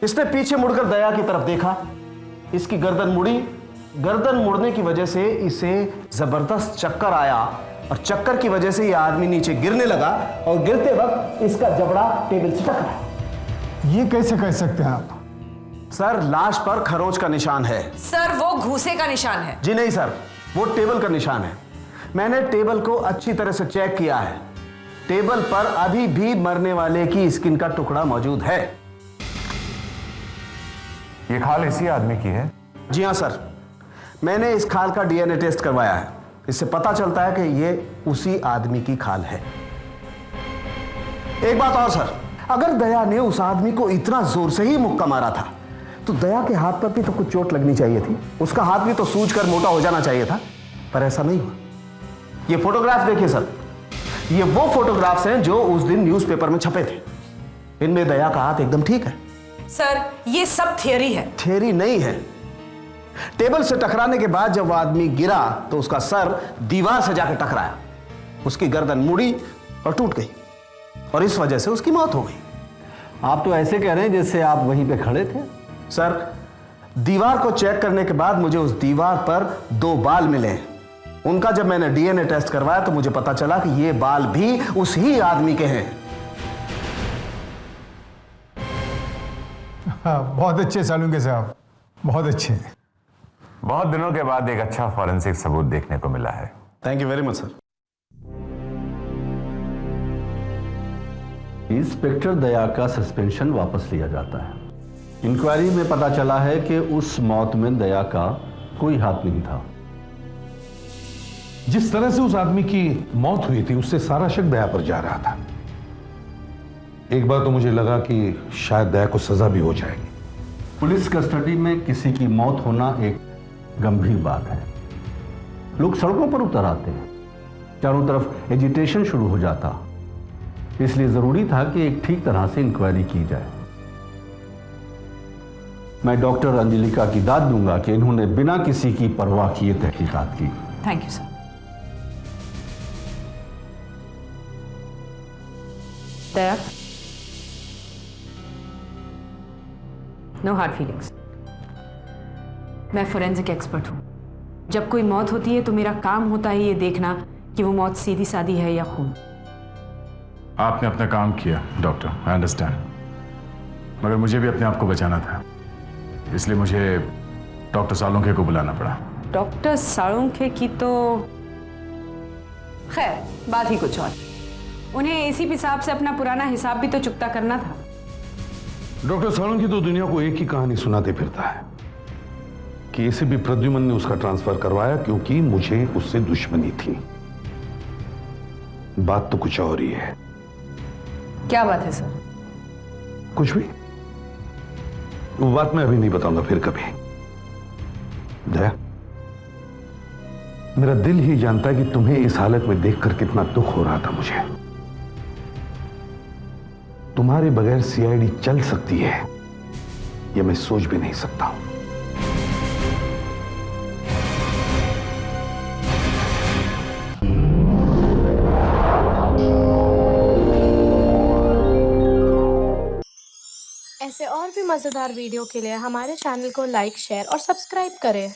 इसने पीछे मुड़कर दया की तरफ देखा, इसकी गर्दन मुड़ी। गर्दन मुड़ने की वजह से इसे जबरदस्त चक्कर आया, और चक्कर की वजह से यह आदमी नीचे गिरने लगा, और गिरते वक्त इसका जबड़ा टेबल से टकराया। ये कैसे कह सकते हैं आप? सर लाश पर खरोंच का निशान है। सर वो घूसे का निशान है। जी नहीं सर, वो टेबल का निशान है। मैंने टेबल को अच्छी तरह से चेक किया है। टेबल पर अभी भी मरने वाले की स्किन का टुकड़ा मौजूद है। ये खाल इसी आदमी की है? जी हां सर, मैंने इस खाल का डीएनए टेस्ट करवाया है। इससे पता चलता है कि ये उसी आदमी की खाल है। एक बात और सर, अगर दया ने उस आदमी को इतना जोर से ही मुक्का मारा था तो दया के हाथ पर भी तो कुछ चोट लगनी चाहिए थी। उसका हाथ भी तो सूजकर मोटा हो जाना चाहिए था, पर ऐसा नहीं हुआ। ये फोटोग्राफ देखिए सर, ये वो फोटोग्राफ्स हैं जो उस दिन न्यूज़पेपर में छपे थे। इनमें दया का हाथ एकदम ठीक है। सर ये सब थियरी है। थियरी नहीं है। टेबल से टकराने के बाद जब वो आदमी गिरा तो उसका सर दीवार से जाकर टकराया, उसकी गर्दन मुड़ी और टूट गई, और इस वजह से उसकी मौत हो गई। आप तो ऐसे कह रहे हैं जैसे आप वहीं पे खड़े थे। सर दीवार को चेक करने के बाद मुझे उस दीवार पर 2 बाल मिले। उनका जब मैंने डीएनए टेस्ट करवाया तो मुझे पता चला कि ये बाल भी उस ही आदमी के हैं। हाँ, बहुत अच्छे सालुंके साहब, बहुत अच्छे। बहुत दिनों के बाद एक अच्छा फॉरेंसिक सबूत देखने को मिला है। Thank you very much sir. Inspector Daya का सस्पेंशन वापस लिया जाता है। इंक्वायरी में पता चला है कि उस मौत में दया का कोई हाथ नहीं था। जिस तरह से उस आदमी की मौत हुई थी उससे सारा शक दया पर जा रहा था। एक बार तो मुझे लगा कि शायद दया को सजा भी हो जाएगी। पुलिस कस्टडी में किसी की मौत होना एक गंभीर बात है। लोग सड़कों पर उतर आते हैं, चारों तरफ एजिटेशन शुरू हो जाता। इसलिए जरूरी था कि एक ठीक तरह से इंक्वायरी की जाए। मैं डॉक्टर अंजलिका की दाद दूंगा कि इन्होंने बिना किसी की परवाह किए तहकीकात की। Thank you sir. Daya, no hard feelings. मैं फोरेंसिक एक्सपर्ट हूं। जब कोई मौत होती है तो मेरा काम होता है ये देखना कि वो मौत सीधी सादी है या खून। आपने अपना काम किया डॉक्टर, आई अंडरस्टैंड, मगर मुझे भी अपने आप को बचाना था, इसलिए मुझे डॉक्टर सालुंखे को बुलाना पड़ा। डॉक्टर सालुंखे की तो खैर बात ही कुछ और। उन्हें एसीपी साहब से अपना पुराना हिसाब भी तो चुकता करना था। डॉक्टर सालुंखे तो दुनिया को एक ही कहानी सुनाते फिरता है कि एसीपी प्रद्युमन ने उसका ट्रांसफर करवाया क्योंकि मुझे उससे दुश्मनी थी। बात तो कुछ और ही है। क्या बात है सर? कुछ भी, वो बात मैं अभी नहीं बताऊंगा, फिर कभी। दया, मेरा दिल ही जानता है कि तुम्हें इस हालत में देखकर कितना दुख हो रहा था मुझे। तुम्हारे बगैर सीआईडी चल सकती है यह मैं सोच भी नहीं सकता हूं। ऐसे और भी मजेदार वीडियो के लिए हमारे चैनल को लाइक, शेयर और सब्सक्राइब करें।